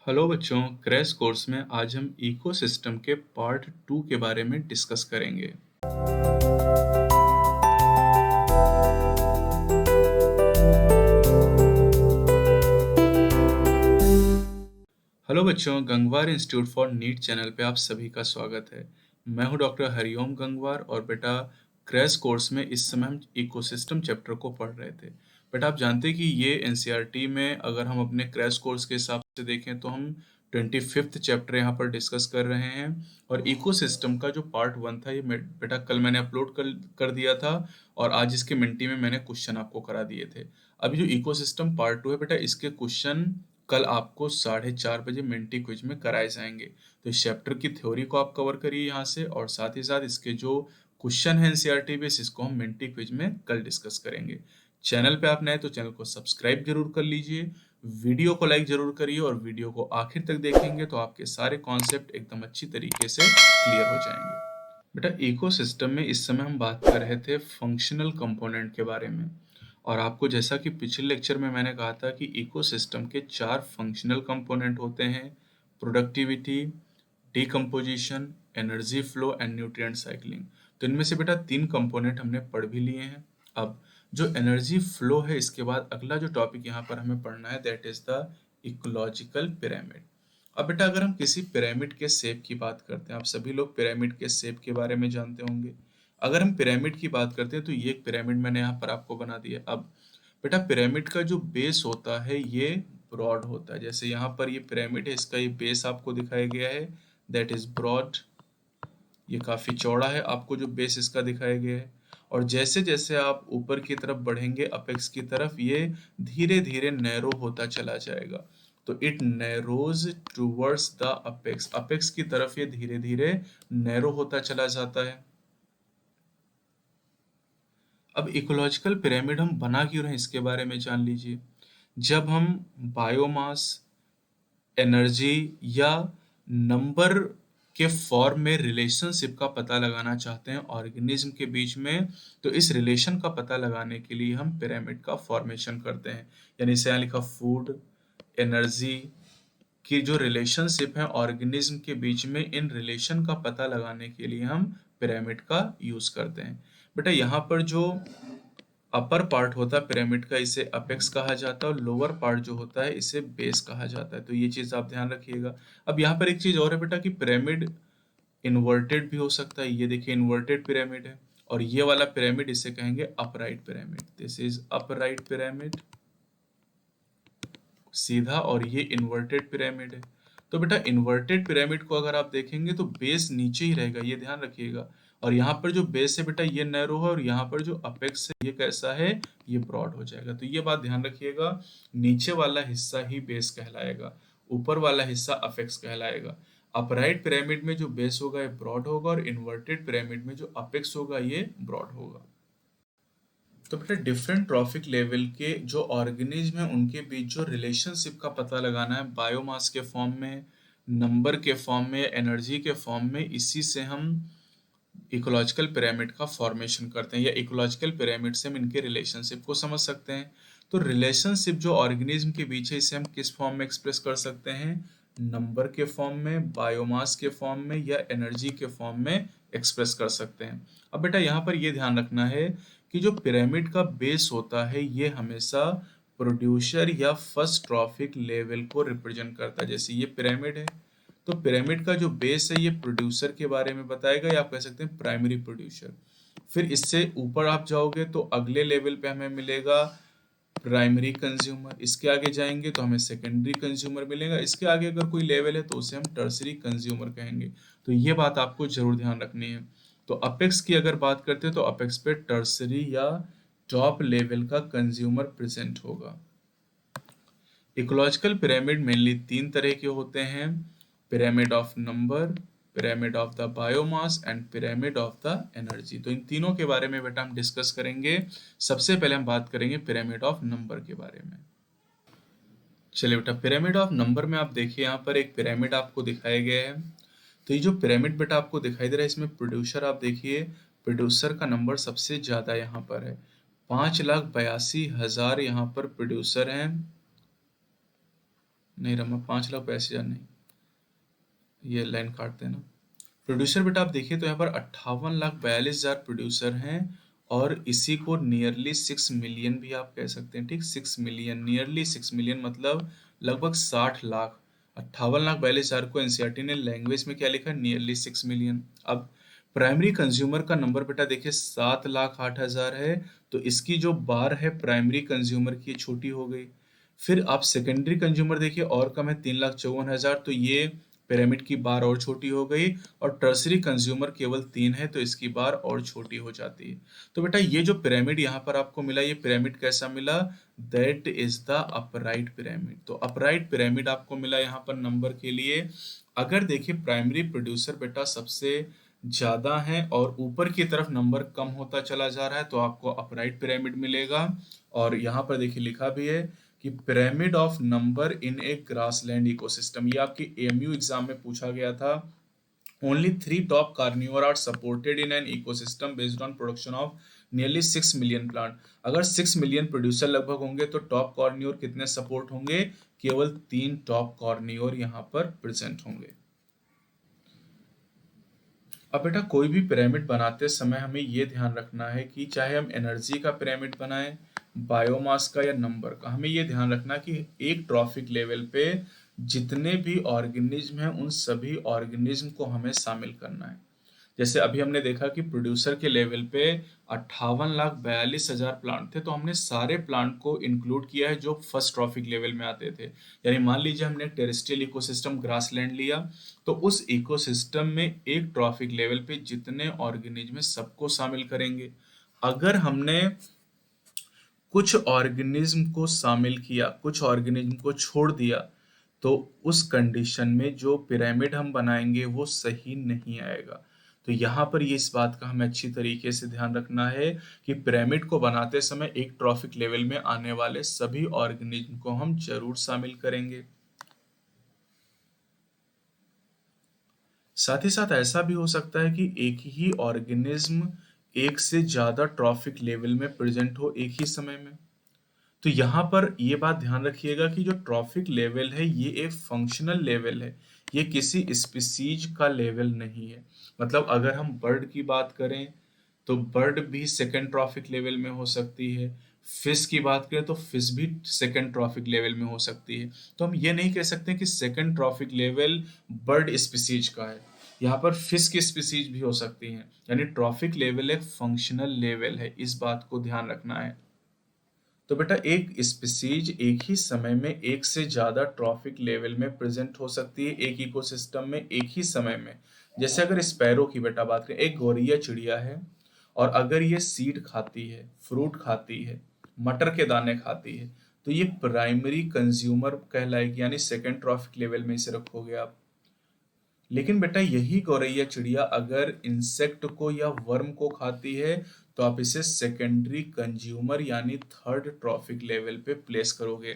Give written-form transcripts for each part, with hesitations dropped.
Hello बच्चों, crash course में आज हम इकोसिस्टम के पार्ट 2 के बारे में डिस्कस करेंगे। हेलो बच्चों, Gangwar institute for NEET channel पे आप सभी का स्वागत है। मैं हूं डॉक्टर हरिओम गंगवार और बेटा क्रैश कोर्स में इस समय हम इकोसिस्टम चैप्टर को पढ़ रहे थे। बेटा आप जानते हैं कि ये एनसीईआरटी में अगर हम अपने क्रैश कोर्स के हिसाब से देखें तो हम 25th चैप्टर यहाँ पर डिस्कस कर रहे हैं। और इकोसिस्टम का जो पार्ट 1 था ये बेटा कल मैंने अपलोड कर दिया था और आज इसके मिनटी में मैंने क्वेश्चन आपको करा दिए थे। अभी जो इकोसिस्टम पार्ट 2 है बेटा, इसके क्वेश्चन कल आपको 4:30 बजे मिंटी क्विज में कराए जाएंगे। तो इस चैप्टर की थ्योरी को आप कवर करिए यहाँ से और साथ ही साथ इसके जो क्वेश्चन है एनसीईआरटी बेस, इसको हम मिंटी क्विज में कल डिस्कस करेंगे। चैनल पे आप नए तो चैनल को सब्सक्राइब जरूर कर लीजिए, वीडियो को लाइक जरूर करिए और वीडियो को आखिर तक देखेंगे तो आपके सारे कॉन्सेप्ट एकदम अच्छी तरीके से क्लियर हो जाएंगे। बेटा इकोसिस्टम में इस समय हम बात कर रहे थे फंक्शनल कंपोनेंट के बारे में और आपको जैसा कि पिछले लेक्चर में मैंने कहा था कि इकोसिस्टम के 4 फंक्शनल कंपोनेंट होते हैं: productivity, decomposition, energy flow and nutrient cycling. तो इनमें से बेटा 3 कंपोनेंट हमने पढ़ भी लिए हैं। अब जो एनर्जी फ्लो है, इसके बाद अगला जो टॉपिक यहाँ पर हमें पढ़ना है that is the ecological pyramid. अब बेटा अगर हम किसी पिरामिड के शेप की बात करते हैं, आप सभी लोग पिरामिड के शेप के बारे में जानते होंगे। अगर हम पिरामिड की बात करते हैं तो ये एक पिरामिड मैंने यहाँ पर आपको बना दिया। अब बेटा पिरामिड का जो बेस होता है ये ब्रॉड होता है। जैसे यहाँ पर ये पिरामिड है, इसका ये बेस आपको दिखाया गया है दैट इज ब्रॉड। ये काफी चौड़ा है, आपको जो बेस इसका दिखाया गया है। और जैसे जैसे आप ऊपर की तरफ बढ़ेंगे अपेक्स की तरफ, ये धीरे धीरे नैरो होता चला जाएगा। तो it narrows towards the apex, apex की तरफ ये धीरे धीरे नैरो होता चला जाता है। अब इकोलॉजिकल पिरामिड हम बना क्यों रहे हैं इसके बारे में जान लीजिए। जब हम बायोमास, एनर्जी या नंबर के फॉर्म में रिलेशनशिप का पता लगाना चाहते हैं ऑर्गेनिज्म के बीच में, तो इस रिलेशन का पता लगाने के लिए हम पिरामिड का फॉर्मेशन करते हैं। यानी इसे यहाँ लिखा फूड, एनर्जी की जो रिलेशनशिप है ऑर्गेनिज्म के बीच में, इन रिलेशन का पता लगाने के लिए हम पिरामिड का यूज करते हैं। बेटा यहाँ पर जो अपर पार्ट होता है पिरामिड का, इसे अपेक्स कहा जाता है और लोअर पार्ट जो होता है इसे बेस कहा जाता है। तो ये चीज आप ध्यान रखिएगा। अब यहाँ पर एक चीज और है बेटा कि पिरामिड इन्वर्टेड भी हो सकता है। ये देखिए इन्वर्टेड पिरामिड है और ये वाला पिरामिड इसे कहेंगे upright pyramid. This is upright pyramid, सीधा, और ये इन्वर्टेड पिरामिड है। तो बेटा इन्वर्टेड पिरामिड को अगर आप देखेंगे तो बेस नीचे ही रहेगा, ये ध्यान रखिएगा। और यहाँ पर जो बेस है बेटा ये नैरो है और यहाँ पर जो अपेक्स है ये कैसा है, ये ब्रॉड हो जाएगा। तो ये बात ध्यान रखिएगा, नीचे वाला हिस्सा ही बेस कहलाएगा, ऊपर वाला हिस्सा अपेक्स कहलाएगा। अपराइट पिरामिड में जो बेस होगा ये ब्रॉड होगा और इन्वर्टेड पिरामिड में जो अपेक्स होगा ये ब्रॉड होगा। तो बेटा डिफरेंट ट्रॉफिक लेवल के जो ऑर्गेनिज्म है उनके बीच जो रिलेशनशिप का पता लगाना है बायोमास के फॉर्म में, नंबर के फॉर्म में, एनर्जी के फॉर्म में, इसी से हम इकोलॉजिकल पिरामिड का फॉर्मेशन करते हैं या इकोलॉजिकल पिरामिड से हम इनके रिलेशनशिप को समझ सकते हैं। तो रिलेशनशिप जो ऑर्गेनिज्म के बीच है इसे हम किस फॉर्म में एक्सप्रेस कर सकते हैं? नंबर के फॉर्म में, बायोमास के फॉर्म में या एनर्जी के फॉर्म में एक्सप्रेस कर सकते हैं। अब बेटा यहाँ पर ये ध्यान रखना है कि जो पिरामिड का बेस होता है ये हमेशा प्रोड्यूसर या फर्स्ट ट्रॉफिक लेवल को रिप्रेजेंट करता है। जैसे ये पिरामिड है तो पिरामिड का जो बेस है ये प्रोड्यूसर के बारे में बताएगा या आप कह सकते हैं प्राइमरी प्रोड्यूसर। फिर इससे ऊपर आप जाओगे तो अगले लेवल पे हमें मिलेगा प्राइमरी कंज्यूमर, इसके आगे जाएंगे तो हमें सेकेंडरी कंज्यूमर मिलेगा, इसके आगे अगर कोई लेवल है तो उसे हम टर्सरी कंज्यूमर कहेंगे। तो ये बात आपको जरूर ध्यान रखनी है। तो अपेक्स की अगर बात करते हैं तो अपेक्स पे टर्सरी या टॉप लेवल का कंज्यूमर प्रेजेंट होगा। इकोलॉजिकल पिरामिड मेनली 3 तरह के होते हैं: pyramid of number, pyramid of the biomass and pyramid of the energy. तो इन तीनों के बारे में बेटा हम डिस्कस करेंगे। सबसे पहले हम बात करेंगे पिरामिड ऑफ नंबर के बारे में। चलिए बेटा पिरामिड ऑफ नंबर में आप देखिए यहाँ पर एक पिरामिड आपको दिखाया गया है। तो ये जो पिरामिड बेटा आपको दिखाई दे रहा है इसमें प्रोड्यूसर आप देखिए, प्रोड्यूसर का नंबर सबसे ज्यादा यहाँ पर है, 5,82,000 यहाँ पर प्रोड्यूसर हैं। नहीं रमा, 5,82,000 नहीं, ये लाइन काट देना। प्रोड्यूसर बेटा आप देखिए तो यहाँ पर 58,42,000 प्रोड्यूसर हैं, और इसी को नियरली 6 मिलियन भी आप कह सकते हैं, ठीक, 6 मिलियन, नियरली 6 मिलियन मतलब लगभग 60 लाख। 58,42,000 को एनसीईआरटी ने लैंग्वेज में क्या लिखा है, नियरली 6 मिलियन। अब प्राइमरी कंज्यूमर का नंबर बेटा देखिए 7,08,000 है, तो इसकी जो बार है प्राइमरी कंज्यूमर की छोटी हो गई। फिर आप सेकेंडरी कंज्यूमर देखिए और कम है, 3,54,000, तो ये पिरामिड की बार और छोटी हो गई। और टर्सरी कंज्यूमर केवल 3 है, तो इसकी बार और छोटी हो जाती है। तो बेटा ये जो पिरामिड यहाँ पर आपको मिला, ये पिरामिड कैसा मिला, that is the upright pyramid. तो अपराइट पिरामिड आपको मिला यहाँ पर नंबर के लिए। अगर देखिए प्राइमरी प्रोड्यूसर बेटा सबसे ज्यादा है और ऊपर की तरफ नंबर कम होता चला जा रहा है, तो आपको अपराइट पिरामिड मिलेगा। और यहाँ पर देखिए लिखा भी है कि pyramid of number in a grassland ecosystem, ये आपके एएमयू एग्जाम में पूछा गया था। Only 3 top carnivore are supported in an ecosystem based on production of nearly 6 million plant. अगर 6 मिलियन प्रोड्यूसर लगभग होंगे तो टॉप कॉर्नियोर कितने सपोर्ट होंगे, केवल 3 टॉप कॉर्नियोर यहाँ पर प्रेजेंट होंगे। अब बेटा कोई भी पिरामिड बनाते समय हमें ये ध्यान रखना है कि चाहे हम एनर्जी का पिरामिड बनाएं, बायोमास का या नंबर का, हमें ये ध्यान रखना कि एक ट्रॉफिक लेवल पे जितने भी ऑर्गेनिज्म हैं उन सभी ऑर्गेनिज्म को हमें शामिल करना है। जैसे अभी हमने देखा कि प्रोड्यूसर के लेवल पे 58,42,000 प्लांट थे, तो हमने सारे प्लांट को इंक्लूड किया है जो फर्स्ट ट्रॉफिक लेवल में आते थे। यानी मान लीजिए हमने टेरेस्ट्रियल इकोसिस्टम ग्रासलैंड लिया, तो उस इकोसिस्टम में एक ट्रॉफिक लेवल पे जितने ऑर्गेनिज्म है सबको शामिल करेंगे। अगर हमने कुछ ऑर्गेनिज्म को शामिल किया, कुछ ऑर्गेनिज्म को छोड़ दिया, तो उस कंडीशन में जो पिरामिड हम बनाएंगे वो सही नहीं आएगा। तो यहाँ पर ये इस बात का हमें अच्छी तरीके से ध्यान रखना है कि पिरामिड को बनाते समय एक ट्रॉफिक लेवल में आने वाले सभी ऑर्गेनिज्म को हम जरूर शामिल करेंगे। साथ ही साथ ऐसा भी हो सकता है कि एक ही ऑर्गेनिज्म एक से ज्यादा ट्रॉफिक लेवल में प्रेजेंट हो एक ही समय में। तो यहाँ पर ये बात ध्यान रखिएगा कि जो ट्रॉफिक लेवल है ये एक फंक्शनल लेवल है, ये किसी स्पीसीज का लेवल नहीं है। मतलब अगर हम बर्ड की बात करें तो बर्ड भी सेकेंड ट्रॉफिक लेवल में हो सकती है, फिश की बात करें तो फिश भी सेकेंड ट्रॉफिक लेवल में हो सकती है। तो हम ये नहीं कह सकते कि second trophic level bird species का है, यहाँ पर फिश की स्पीसीज भी हो सकती हैं। यानी ट्रॉफिक लेवल एक फंक्शनल लेवल है, इस बात को ध्यान रखना है। तो बेटा एक स्पीसीज एक ही समय में एक से ज्यादा ट्रॉफिक लेवल में प्रेजेंट हो सकती है एक इकोसिस्टम में एक ही समय में। जैसे अगर स्पैरो की बेटा बात करें, एक गौरैया चिड़िया है, और अगर ये सीड खाती है, फ्रूट खाती है, मटर के दाने खाती है, तो ये प्राइमरी कंज्यूमर कहलाएगी, यानी सेकेंड ट्रॉफिक लेवल में इसे रखोगे आप। लेकिन बेटा यही गौरैया चिड़िया अगर इंसेक्ट को या वर्म को खाती है, तो आप इसे सेकेंडरी कंज्यूमर यानी थर्ड ट्रॉफिक लेवल पे प्लेस करोगे।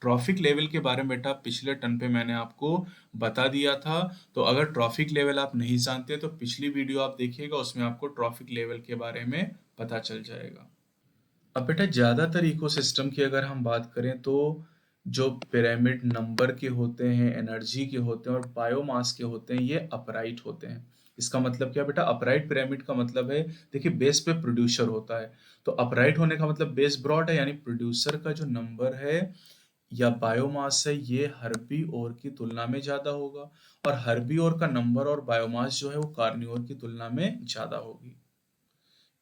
ट्रॉफिक लेवल के बारे में बेटा पिछले टर्न पे मैंने आपको बता दिया था। तो अगर ट्रॉफिक लेवल आप नहीं जानते तो पिछली वीडियो आप देखिएगा, उसमें आपको ट्रॉफिक लेवल के बारे में पता चल जाएगा। अब बेटा ज्यादातर इकोसिस्टम की अगर हम बात करें तो जो पिरामिड नंबर के होते हैं, एनर्जी के होते हैं और बायोमास के होते हैं, ये अपराइट होते हैं। इसका मतलब क्या बेटा, अपराइट पिरामिड का मतलब है, देखिए बेस पे प्रोड्यूसर होता है, तो अपराइट होने का मतलब बेस ब्रॉड है, यानी प्रोड्यूसर का जो नंबर है या बायोमास है ये हर्बी और की तुलना में ज्यादा होगा, और हर्बी और का नंबर और बायोमास जो है वो कार्निवोर की तुलना में ज्यादा होगी।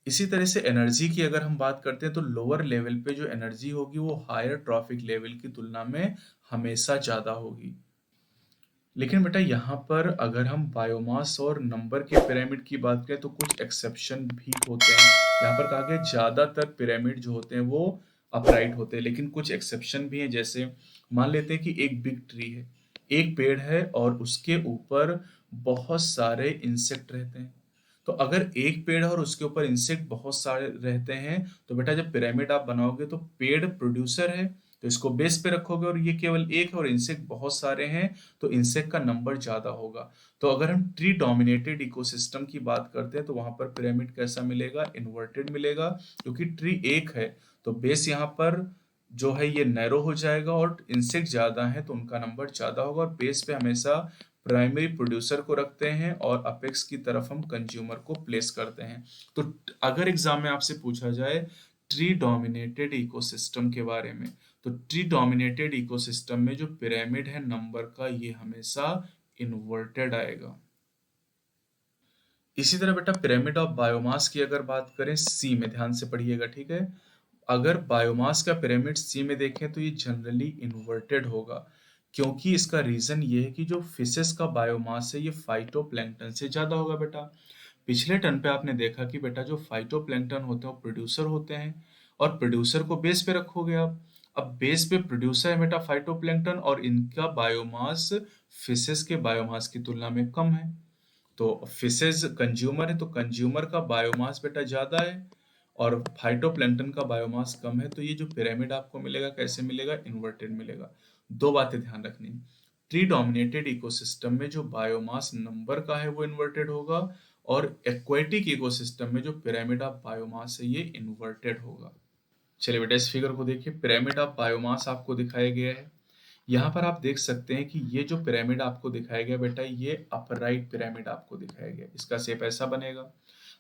इसी तरह से एनर्जी की अगर हम बात करते हैं तो लोअर लेवल पे जो एनर्जी होगी वो हायर ट्रॉफिक लेवल की तुलना में हमेशा ज्यादा होगी। लेकिन बेटा यहाँ पर अगर हम बायोमास और नंबर के पिरामिड की बात करें तो कुछ एक्सेप्शन भी होते हैं। यहाँ पर कहा गया ज्यादातर पिरामिड जो होते हैं वो अपराइट होते हैं, लेकिन कुछ एक्सेप्शन भी हैं। जैसे मान लेते हैं कि एक बिग ट्री है, एक पेड़ है और उसके ऊपर बहुत सारे इंसेक्ट रहते हैं। तो अगर एक पेड़ है और उसके ऊपर इंसेक्ट बहुत सारे रहते हैं, तो बेटा जब पिरामिड आप बनाओगे तो पेड़ प्रोड्यूसर है, तो इसको बेस पे रखोगे, और ये केवल एक है और इंसेक्ट बहुत सारे हैं, तो इंसेक्ट का नंबर ज्यादा होगा। तो अगर हम ट्री डोमिनेटेड इकोसिस्टम की बात करते हैं तो वहां पर पिरामिड कैसा मिलेगा, इन्वर्टेड मिलेगा, क्योंकि ट्री एक है तो बेस यहाँ पर जो है ये नैरो हो जाएगा, और इंसेक्ट ज़्यादा है तो उनका नंबर ज़्यादा होगा, और बेस पे हमेशा प्राइमरी प्रोड्यूसर को रखते हैं और अपेक्स की तरफ हम कंज्यूमर को प्लेस करते हैं। तो अगर एग्जाम में आपसे पूछा जाए ट्री डोमिनेटेड इकोसिस्टम के बारे में, तो ट्री डोमिनेटेड इकोसिस्टम में जो पिरामिड है नंबर का, ये हमेशा इन्वर्टेड आएगा। इसी तरह बेटा पिरामिड ऑफ बायोमास की अगर बात करें सी में, ध्यान से पढ़िएगा, ठीक है। अगर बायोमास का पिरामिड सी में देखें तो ये जनरली इन्वर्टेड होगा, क्योंकि इसका रीजन ये है कि जो फिशेस का बायोमास है ये फाइटोप्लैंक्टन से ज्यादा होगा बेटा। पिछले टर्न पे आपने देखा कि बेटा जो फाइटोप्लैंक्टन होते हैं वो प्रोड्यूसर होते हैं, और प्रोड्यूसर को बेस पे रखोगे आप। अब बेस पे प्रोड्यूसर है बेटा फाइटोप्लैंक्टन, और इनका बायोमास फिशेस के बायोमास की तुलना में कम है। तो फिशेज कंज्यूमर है तो कंज्यूमर का बायोमास बेटा ज्यादा है, और फाइटोप्लैंक्टन का बायोमास कम है, तो ये जो पिरामिड आपको मिलेगा कैसे मिलेगा, इन्वर्टेड मिलेगा। दो बातें ध्यान रखनी, ट्री डोमिनेटेड इकोसिस्टम में जो बायोमास नंबर का है वो इन्वर्टेड होगा, और एक्वेटिक इकोसिस्टम में जो पिरामिड ऑफ बायोमास है ये इन्वर्टेड होगा। चलिए बेटा इस फिगर को देखिए, पिरामिड ऑफ बायोमास आपको दिखाया गया है। यहाँ पर आप देख सकते हैं कि ये जो पिरामिड आपको दिखाया गया बेटा, ये अपराइट पिरामिड आपको दिखाया गया, इसका शेप ऐसा बनेगा।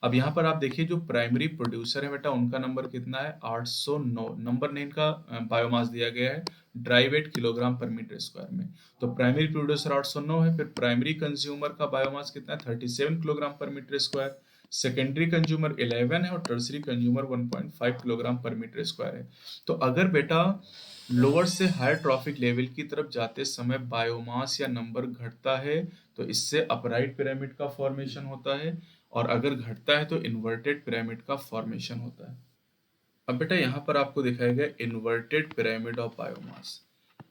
अब यहाँ पर आप देखिए जो प्राइमरी प्रोड्यूसर है बेटा उनका नंबर कितना है, 809 नंबर ने इनका बायोमास दिया गया है ड्राई वेट किलोग्राम पर मीटर स्क्वायर में। तो प्राइमरी प्रोड्यूसर 809 है, फिर प्राइमरी कंज्यूमर का बायोमास कितना है, 37 किलोग्राम पर मीटर स्क्वायर। सेकेंडरी कंज्यूमर 11 है, और टर्सरी कंज्यूमर 1.5 किलोग्राम पर मीटर स्क्वायर है। तो अगर बेटा लोअर से हायर ट्रॉफिक लेवल की तरफ जाते समय बायोमास या नंबर घटता है तो इससे अपराइट पिरामिड का फॉर्मेशन होता है, और अगर घटता है तो इन्वर्टेड पिरामिड का फॉर्मेशन होता है। अब बेटा यहाँ पर आपको दिखाया गया inverted pyramid of biomass.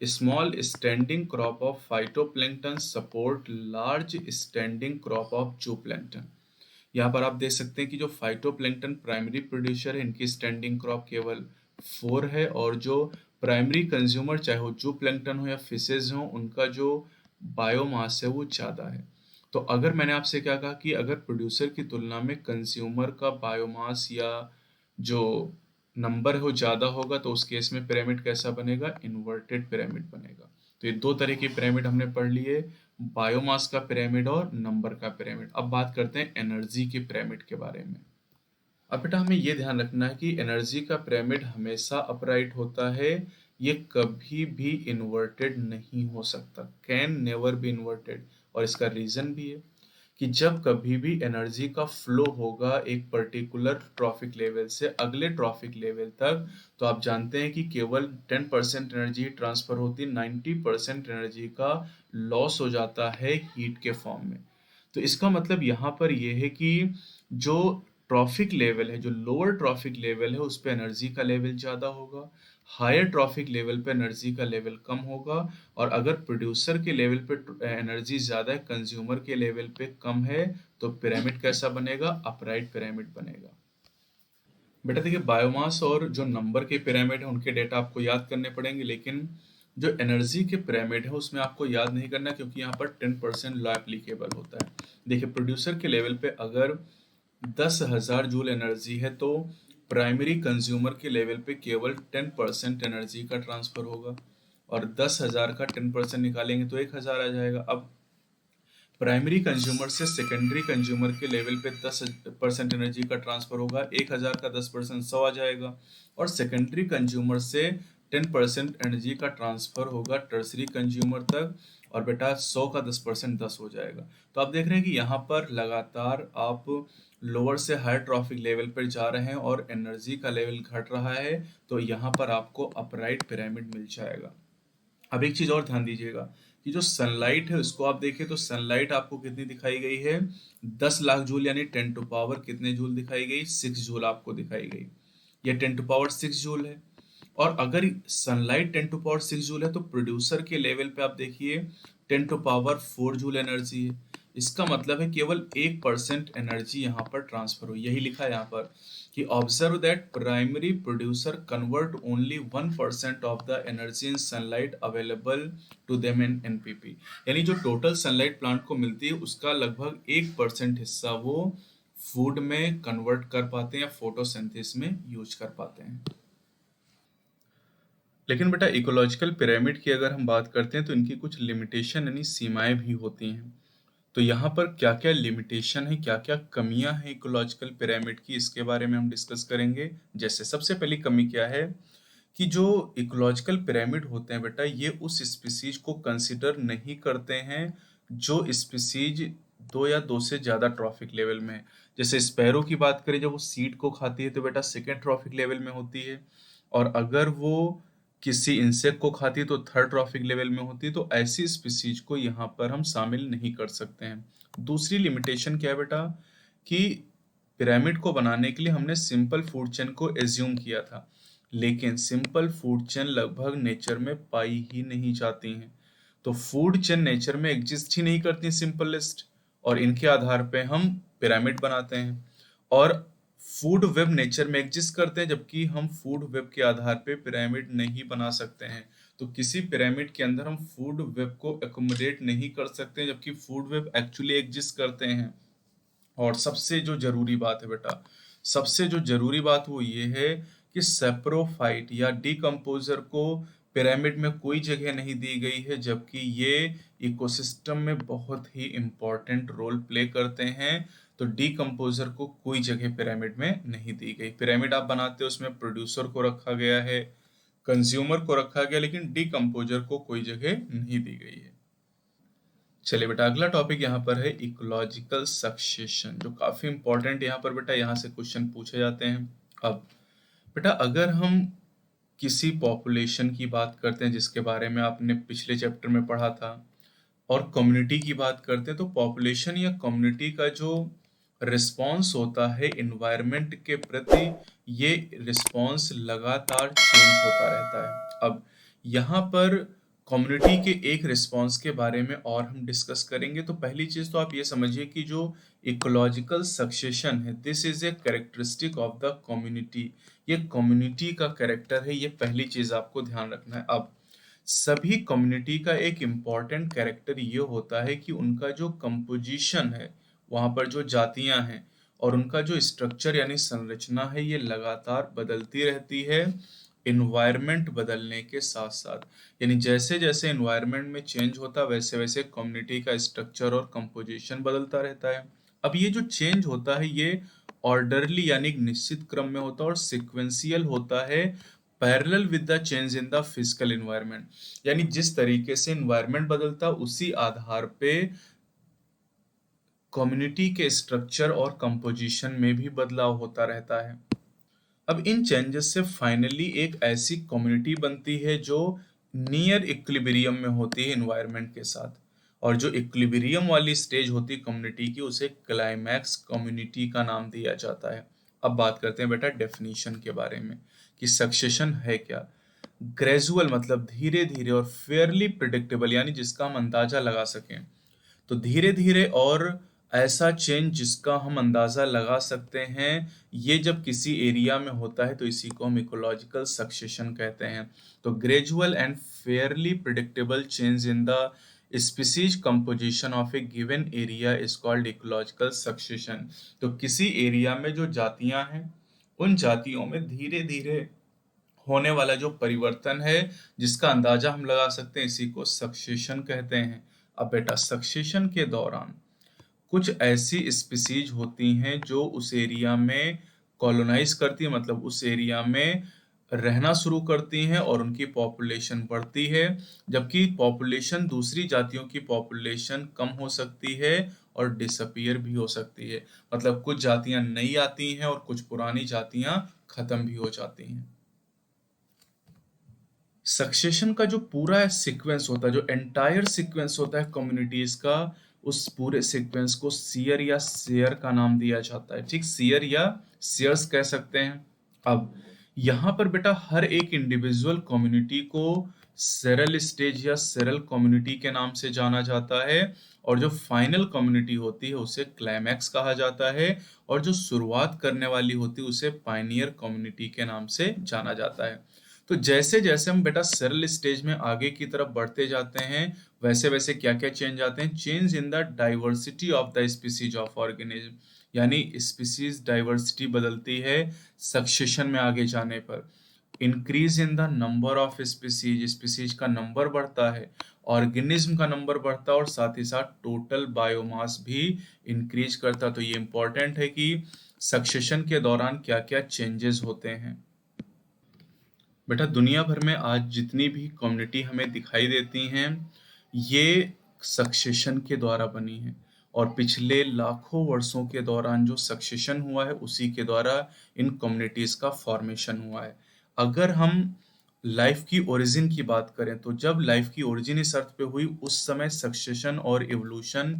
Small standing crop of phytoplankton support large standing crop of जूप्लैंक्टन। यहाँ पर आप देख सकते हैं कि जो फाइटोप्लैंक्टन प्राइमरी प्रोड्यूसर है इनकी स्टैंडिंग क्रॉप केवल 4 है, और जो प्राइमरी कंज्यूमर चाहे वो जू प्लैंक्टन हो या फिशेज हो उनका जो बायोमास है वो ज़्यादा है। तो अगर मैंने आपसे क्या कहा कि अगर प्रोड्यूसर की तुलना में कंज्यूमर का बायोमास या जो नंबर है वो ज़्यादा होगा, तो उस केस में पिरामिड कैसा बनेगा, इन्वर्टेड पिरामिड बनेगा। तो ये दो तरह की पिरामिड हमने पढ़ लिए, बायोमास का पिरामिड और नंबर का पिरामिड। अब बात करते हैं एनर्जी के पिरामिड के बारे में। अब बेटा हमें ये ध्यान रखना है कि एनर्जी का पिरामिड हमेशा अपराइट होता है, ये कभी भी इन्वर्टेड नहीं हो सकता, कैन नेवर बी इन्वर्टेड। और इसका रीजन भी है कि जब कभी भी एनर्जी का फ्लो होगा एक पर्टिकुलर ट्रॉफिक लेवल से अगले ट्रॉफिक लेवल तक, तो आप जानते हैं कि केवल 10% एनर्जी ट्रांसफर होती है, 90% एनर्जी का लॉस हो जाता है हीट के फॉर्म में। तो इसका मतलब यहाँ पर यह है कि जो ट्रॉफिक लेवल है, जो लोअर ट्रॉफिक लेवल है उस पे एनर्जी का लेवल ज़्यादा होगा, हायर ट्रॉफिक लेवल पे एनर्जी का लेवल कम होगा, और अगर प्रोड्यूसर के लेवल पे एनर्जी ज़्यादा है कंज्यूमर के लेवल पे कम है, तो पिरामिड कैसा बनेगा, अपराइट पिरामिड बनेगा। बेटा देखिए बायोमास और जो नंबर के पिरामिड है उनके डेटा आपको याद करने पड़ेंगे, लेकिन जो एनर्जी के पिरामिड है उसमें आपको याद नहीं करना, क्योंकि यहाँ पर 10% लॉ एप्लीकेबल होता है। देखिए प्रोड्यूसर के लेवल पे अगर 10,000 जूल एनर्जी है तो प्राइमरी कंज्यूमर के लेवल पे केवल 10% एनर्जी का ट्रांसफर होगा, और 10,000 का 10% निकालेंगे तो 1,000 आ जाएगा। अब प्राइमरी कंज्यूमर से सेकेंडरी कंज्यूमर के लेवल पे 10% एनर्जी का ट्रांसफर होगा, 1,000 का 10% 100 आ जाएगा, और सेकेंडरी कंज्यूमर से 10% एनर्जी का ट्रांसफर होगा टर्सरी कंज्यूमर तक, और बेटा 100 का 10% 10 हो जाएगा। तो आप देख रहे हैं कि यहाँ पर लगातार आप लोअर से हायर ट्रॉफिक लेवल पर जा रहे हैं और एनर्जी का लेवल घट रहा है, तो यहाँ पर आपको अपराइट पिरामिड मिल जाएगा। अब एक चीज और ध्यान दीजिएगा कि जो सनलाइट है उसको आप देखें तो सनलाइट आपको कितनी दिखाई गई है, 10 लाख जूल, यानी 10 टू पावर कितने जूल दिखाई गई, 6 जूल आपको दिखाई गई। ये 10 टू पावर 6 जूल है। और अगर सनलाइट 10 टू पावर 6 जूल है तो प्रोड्यूसर के लेवल पे आप देखिए 10 टू पावर 4 जूल एनर्जी है। इसका मतलब है केवल 1% एनर्जी यहाँ पर ट्रांसफर हुई, यही लिखा है यहाँ पर कि observe that primary producer convert only 1% of the energy in sunlight available to them in NPP. यानी जो टोटल सनलाइट प्लांट को मिलती है उसका लगभग 1% हिस्सा वो फूड में कन्वर्ट कर पाते हैं या फोटोसिंथेसिस में यूज कर पाते हैं। लेकिन बेटा इकोलॉजिकल पिरामिड की अगर हम बात करते हैं तो इनकी कुछ लिमिटेशन यानी सीमाएं भी होती हैं। तो यहाँ पर क्या-क्या लिमिटेशन है, क्या-क्या कमियां हैं इकोलॉजिकल पिरामिड की, इसके बारे में हम डिस्कस करेंगे। जैसे सबसे पहली कमी क्या है कि जो इकोलॉजिकल पिरामिड होते हैं बेटा, ये उस स्पीसीज को कंसिडर नहीं करते हैं जो स्पीसीज दो या दो से ज्यादा ट्रॉफिक लेवल में है। जैसे स्पैरो की बात करें, जब वो सीड को खाती है तो बेटा सेकेंड ट्रॉफिक लेवल में होती है, और अगर वो किसी इंसेक्ट को खाती है तो थर्ड ट्रॉफिक लेवल में होती है। तो ऐसी स्पीसीज को यहाँ पर हम शामिल नहीं कर सकते हैं। दूसरी लिमिटेशन क्या है बेटा कि पिरामिड को बनाने के लिए हमने सिंपल फूड चेन को एज्यूम किया था, लेकिन सिंपल फूड चेन लगभग नेचर में पाई ही नहीं जाती हैं। तो फूड चेन नेचर में एग्जिस्ट ही नहीं करती सिंपलेस्ट, और इनके आधार पे हम पिरामिड बनाते हैं। और फूड वेब नेचर में एग्जिस्ट करते हैं, जबकि हम फूड वेब के आधार पे पिरामिड नहीं बना सकते हैं। तो किसी पिरामिड के अंदर हम फूड वेब को एकोमोडेट नहीं कर सकते, जबकि फूड वेब एक्चुअली एग्जिस्ट करते हैं। और सबसे जो जरूरी बात है बेटा, सबसे जो जरूरी बात वो ये है कि सेप्रोफाइट या डीकम्पोजर को पिरामिड में कोई जगह नहीं दी गई है, जबकि ये इकोसिस्टम में बहुत ही इम्पोर्टेंट रोल प्ले करते हैं। तो डीकम्पोजर को कोई जगह पिरामिड में नहीं दी गई। पिरामिड आप बनाते हो उसमें प्रोड्यूसर को रखा गया है, कंज्यूमर को रखा गया, लेकिन डीकम्पोजर को कोई जगह नहीं दी गई है। चलिए बेटा, अगला टॉपिक यहाँ पर है इकोलॉजिकल सक्सेशन, जो काफी इंपॉर्टेंट यहाँ पर बेटा, यहाँ से क्वेश्चन पूछे जाते हैं। अब बेटा अगर हम किसी पॉपुलेशन की बात करते हैं जिसके बारे में आपने पिछले चैप्टर में पढ़ा था, और कम्युनिटी की बात करते हैं, तो पॉपुलेशन या कम्युनिटी का जो रिस्पॉन्स होता है इन्वायरमेंट के प्रति, ये रिस्पॉन्स लगातार चेंज होता रहता है। अब यहाँ पर कम्युनिटी के एक रिस्पॉन्स के बारे में और हम डिस्कस करेंगे। तो पहली चीज तो आप ये समझिए कि जो इकोलॉजिकल सक्सेशन है, this is a characteristic of the community. ये कम्युनिटी का कैरेक्टर है, ये पहली चीज आपको ध्यान रखना है। अब सभी कम्युनिटी का एक इम्पॉर्टेंट कैरेक्टर ये होता है कि उनका जो कंपोजिशन है, वहाँ पर जो जातियां हैं और उनका जो स्ट्रक्चर यानी संरचना है, ये लगातार बदलती रहती है इन्वायरमेंट बदलने के साथ साथ। यानी जैसे जैसे इन्वायरमेंट में चेंज होता वैसे वैसे कम्युनिटी का स्ट्रक्चर और कंपोजिशन बदलता रहता है। अब ये जो चेंज होता है ये ऑर्डरली यानी एक निश्चित क्रम में होता है और सिक्वेंशियल होता है, parallel with the change in the physical environment. यानी जिस तरीके से एनवायरनमेंट बदलता उसी आधार पे कम्युनिटी के स्ट्रक्चर और कंपोजिशन में भी बदलाव होता रहता है। अब इन चेंजेस से फाइनली एक ऐसी कम्युनिटी बनती है जो नियर इक्विलिब्रियम में होती है एनवायरनमेंट के साथ, और जो इक्विलिब्रियम वाली स्टेज होती है कम्युनिटी की, उसे क्लाइमैक्स कम्युनिटी का नाम दिया जाता है। अब बात करते हैं बेटा डेफिनेशन के बारे में कि सक्सेशन है क्या। ग्रेजुअल मतलब धीरे धीरे, और फेयरली प्रिडिक्टेबल यानी जिसका हम अंदाजा लगा सकें। तो धीरे धीरे और ऐसा चेंज जिसका हम अंदाजा लगा सकते हैं, ये जब किसी एरिया में होता है तो इसी को हम इकोलॉजिकल सक्सेशन कहते हैं। तो gradual and Fairlie predictable change in the species composition of A given area is called ecological succession. तो किसी एरिया में जो जातियां हैं, उन जातियों में धीरे धीरे होने वाला जो परिवर्तन है जिसका अंदाजा हम लगा सकते हैं, इसी को सक्सेशन कहते हैं। अब बेटा सक्सेशन के दौरान कुछ ऐसी स्पीसीज होती हैं जो उस एरिया में कॉलोनाइज करती है, मतलब उस एरिया में रहना शुरू करती हैं और उनकी पॉपुलेशन बढ़ती है, जबकि पॉपुलेशन दूसरी जातियों की पॉपुलेशन कम हो सकती है और डिसअपीयर भी हो सकती है। मतलब कुछ जातियां नई आती हैं और कुछ पुरानी जातियां खत्म भी हो जाती हैं। सक्सेशन का जो पूरा सीक्वेंस होता है, जो एंटायर सीक्वेंस होता है कम्युनिटीज का, उस पूरे सीक्वेंस को सीयर या शेयर का नाम दिया जाता है। ठीक, सीयर या शेयर्स कह सकते हैं। अब यहाँ पर बेटा हर एक इंडिविजुअल कम्युनिटी को सेरल स्टेज या सेरल कम्युनिटी के नाम से जाना जाता है, और जो फाइनल कम्युनिटी होती है उसे क्लाइमैक्स कहा जाता है, और जो शुरुआत करने वाली होती है उसे पायनियर कम्युनिटी के नाम से जाना जाता है। तो जैसे जैसे हम बेटा सरल स्टेज में आगे की तरफ बढ़ते जाते हैं, वैसे वैसे क्या क्या चेंज आते हैं, change in the diversity of the species of organism, यानी स्पीसीज डाइवर्सिटी बदलती है सक्सेशन में आगे जाने पर। Increase in the number of species, species का नंबर बढ़ता है, ऑर्गेनिज्म का नंबर बढ़ता है और साथ ही साथ टोटल बायोमास भी इंक्रीज करता है। तो ये इंपॉर्टेंट है कि सक्सेशन के दौरान क्या क्या चेंजेस होते हैं। बेटा दुनिया भर में आज जितनी भी कम्युनिटी हमें दिखाई देती हैं, ये सक्सेशन के द्वारा बनी है, और पिछले लाखों वर्षों के दौरान जो सक्सेशन हुआ है उसी के द्वारा इन कम्युनिटीज का फॉर्मेशन हुआ है। अगर हम लाइफ की ओरिजिन की बात करें तो जब लाइफ की ओरिजिन इस अर्थ पे हुई उस समय सक्सेशन और इवोल्यूशन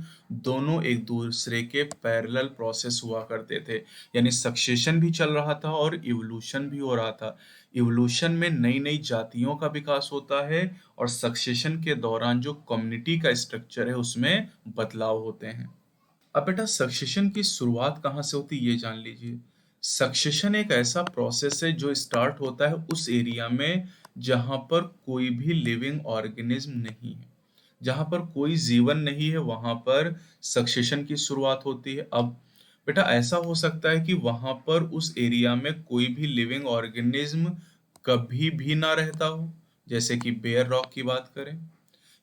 दोनों एक दूसरे के पैरेलल प्रोसेस हुआ करते थे, यानी सक्सेशन भी चल रहा था और इवोल्यूशन भी हो रहा था। इवोल्यूशन में नई नई जातियों का विकास होता है और सक्सेशन के दौरान जो कम्युनिटी का स्ट्रक्चर है उसमें बदलाव होते हैं। अब बेटा सक्सेशन की शुरुआत कहाँ से होती है ये जान लीजिए। सक्सेशन एक ऐसा प्रोसेस है जो स्टार्ट होता है उस एरिया में जहाँ पर कोई भी लिविंग ऑर्गेनिज्म नहीं है, जहाँ पर कोई जीवन नहीं है, वहां पर सक्सेशन की शुरुआत होती है। अब बेटा ऐसा हो सकता है कि वहां पर उस एरिया में कोई भी लिविंग ऑर्गेनिज्म कभी भी ना रहता हो, जैसे कि बेयर रॉक की बात करें,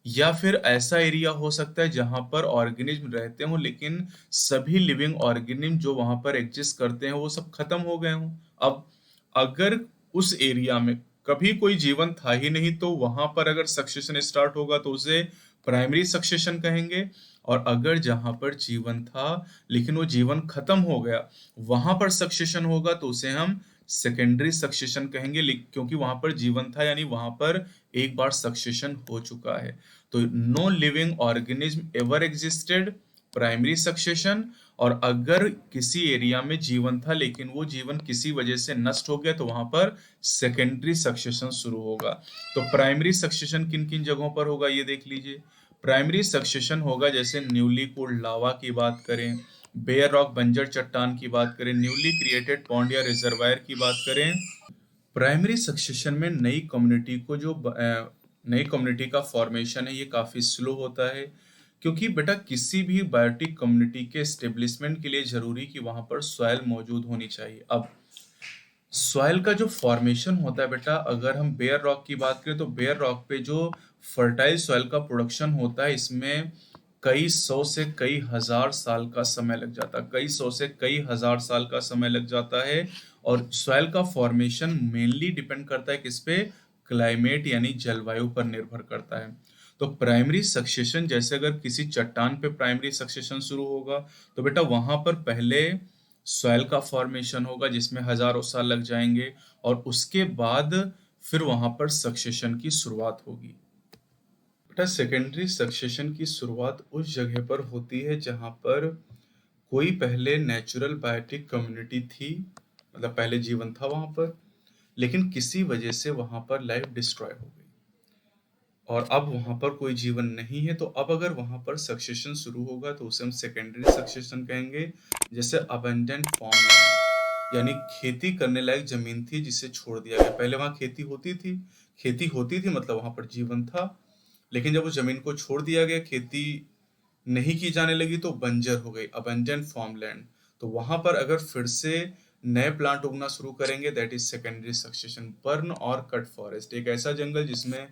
या फिर ऐसा एरिया हो सकता है जहां पर ऑर्गेनिज्म रहते हो लेकिन सभी लिविंग ऑर्गेनिज्म जो वहां पर एग्जिस्ट करते हैं वो सब खत्म हो गए हों। अब अगर उस एरिया में कभी कोई जीवन था ही नहीं तो वहां पर अगर सक्सेशन स्टार्ट होगा तो उसे प्राइमरी सक्सेशन कहेंगे, और अगर जहां पर जीवन था लेकिन वो जीवन खत्म हो गया वहां पर सक्सेशन होगा तो उसे हम सेकेंडरी सक्सेशन कहेंगे, क्योंकि वहां पर जीवन था यानी वहां पर एक बार सक्सेशन हो चुका है। तो no living organism ever existed, primary succession. और अगर किसी एरिया में जीवन था लेकिन वो जीवन किसी वजह से नष्ट हो गया तो वहां पर सेकेंडरी सक्सेशन शुरू होगा। तो प्राइमरी सक्सेशन किन किन जगहों पर होगा ये देख लीजिए। प्राइमरी सक्सेशन होगा जैसे न्यूली कूल्ड लावा की बात करें, बेयर रॉक बंजर चट्टान की बात करें, न्यूली क्रिएटेड पॉन्ड या रिजर्वायर की बात करें। प्राइमरी सक्सेशन में नई कम्युनिटी का फॉर्मेशन है ये काफी स्लो होता है, क्योंकि बेटा किसी भी बायोटिक कम्युनिटी के एस्टेब्लिशमेंट के लिए जरूरी कि वहां पर सॉइल मौजूद होनी चाहिए। अब सॉइल का जो फॉर्मेशन होता है बेटा, अगर हम बेयर रॉक की बात करें तो बेयर रॉक पे जो फर्टाइल सॉइल का प्रोडक्शन होता है इसमें कई सौ से कई हजार साल का समय लग जाता है, कई सौ से कई हजार साल का समय लग जाता है। और सॉइल का फॉर्मेशन मेनली डिपेंड करता है किस पे, क्लाइमेट यानी जलवायु पर निर्भर करता है। तो प्राइमरी सक्सेशन जैसे अगर किसी चट्टान पे प्राइमरी सक्सेशन शुरू होगा तो बेटा वहां पर पहले सॉइल का फॉर्मेशन होगा जिसमें हजारों साल लग जाएंगे, और उसके बाद फिर वहां पर सक्सेशन की शुरुआत होगी। बेटा सेकेंडरी सक्सेशन की शुरुआत उस जगह पर होती है जहां पर कोई पहले नेचुरल बायोटिक कम्युनिटी थी, मतलब पहले जीवन था वहां पर, लेकिन किसी वजह से वहां पर लाइफ डिस्ट्रॉय हो गई और अब वहां पर कोई जीवन नहीं है। तो अब अगर वहां पर सक्सेशन शुरू होगा तो उसे हम सेकेंडरी सक्सेशन कहेंगे। जैसे अबंडेंट फॉर्म यानी खेती करने लायक जमीन थी जिसे छोड़ दिया गया, पहले वहां खेती होती थी मतलब वहां पर जीवन था, लेकिन जब उस जमीन को छोड़ दिया गया, खेती नहीं की जाने लगी तो बंजर हो गई, अबंडेंट फार्मलैंड। तो वहां पर अगर फिर से नए प्लांट उगना शुरू करेंगे that is secondary succession. Burn और कट फॉरेस्ट, एक ऐसा जंगल जिसमें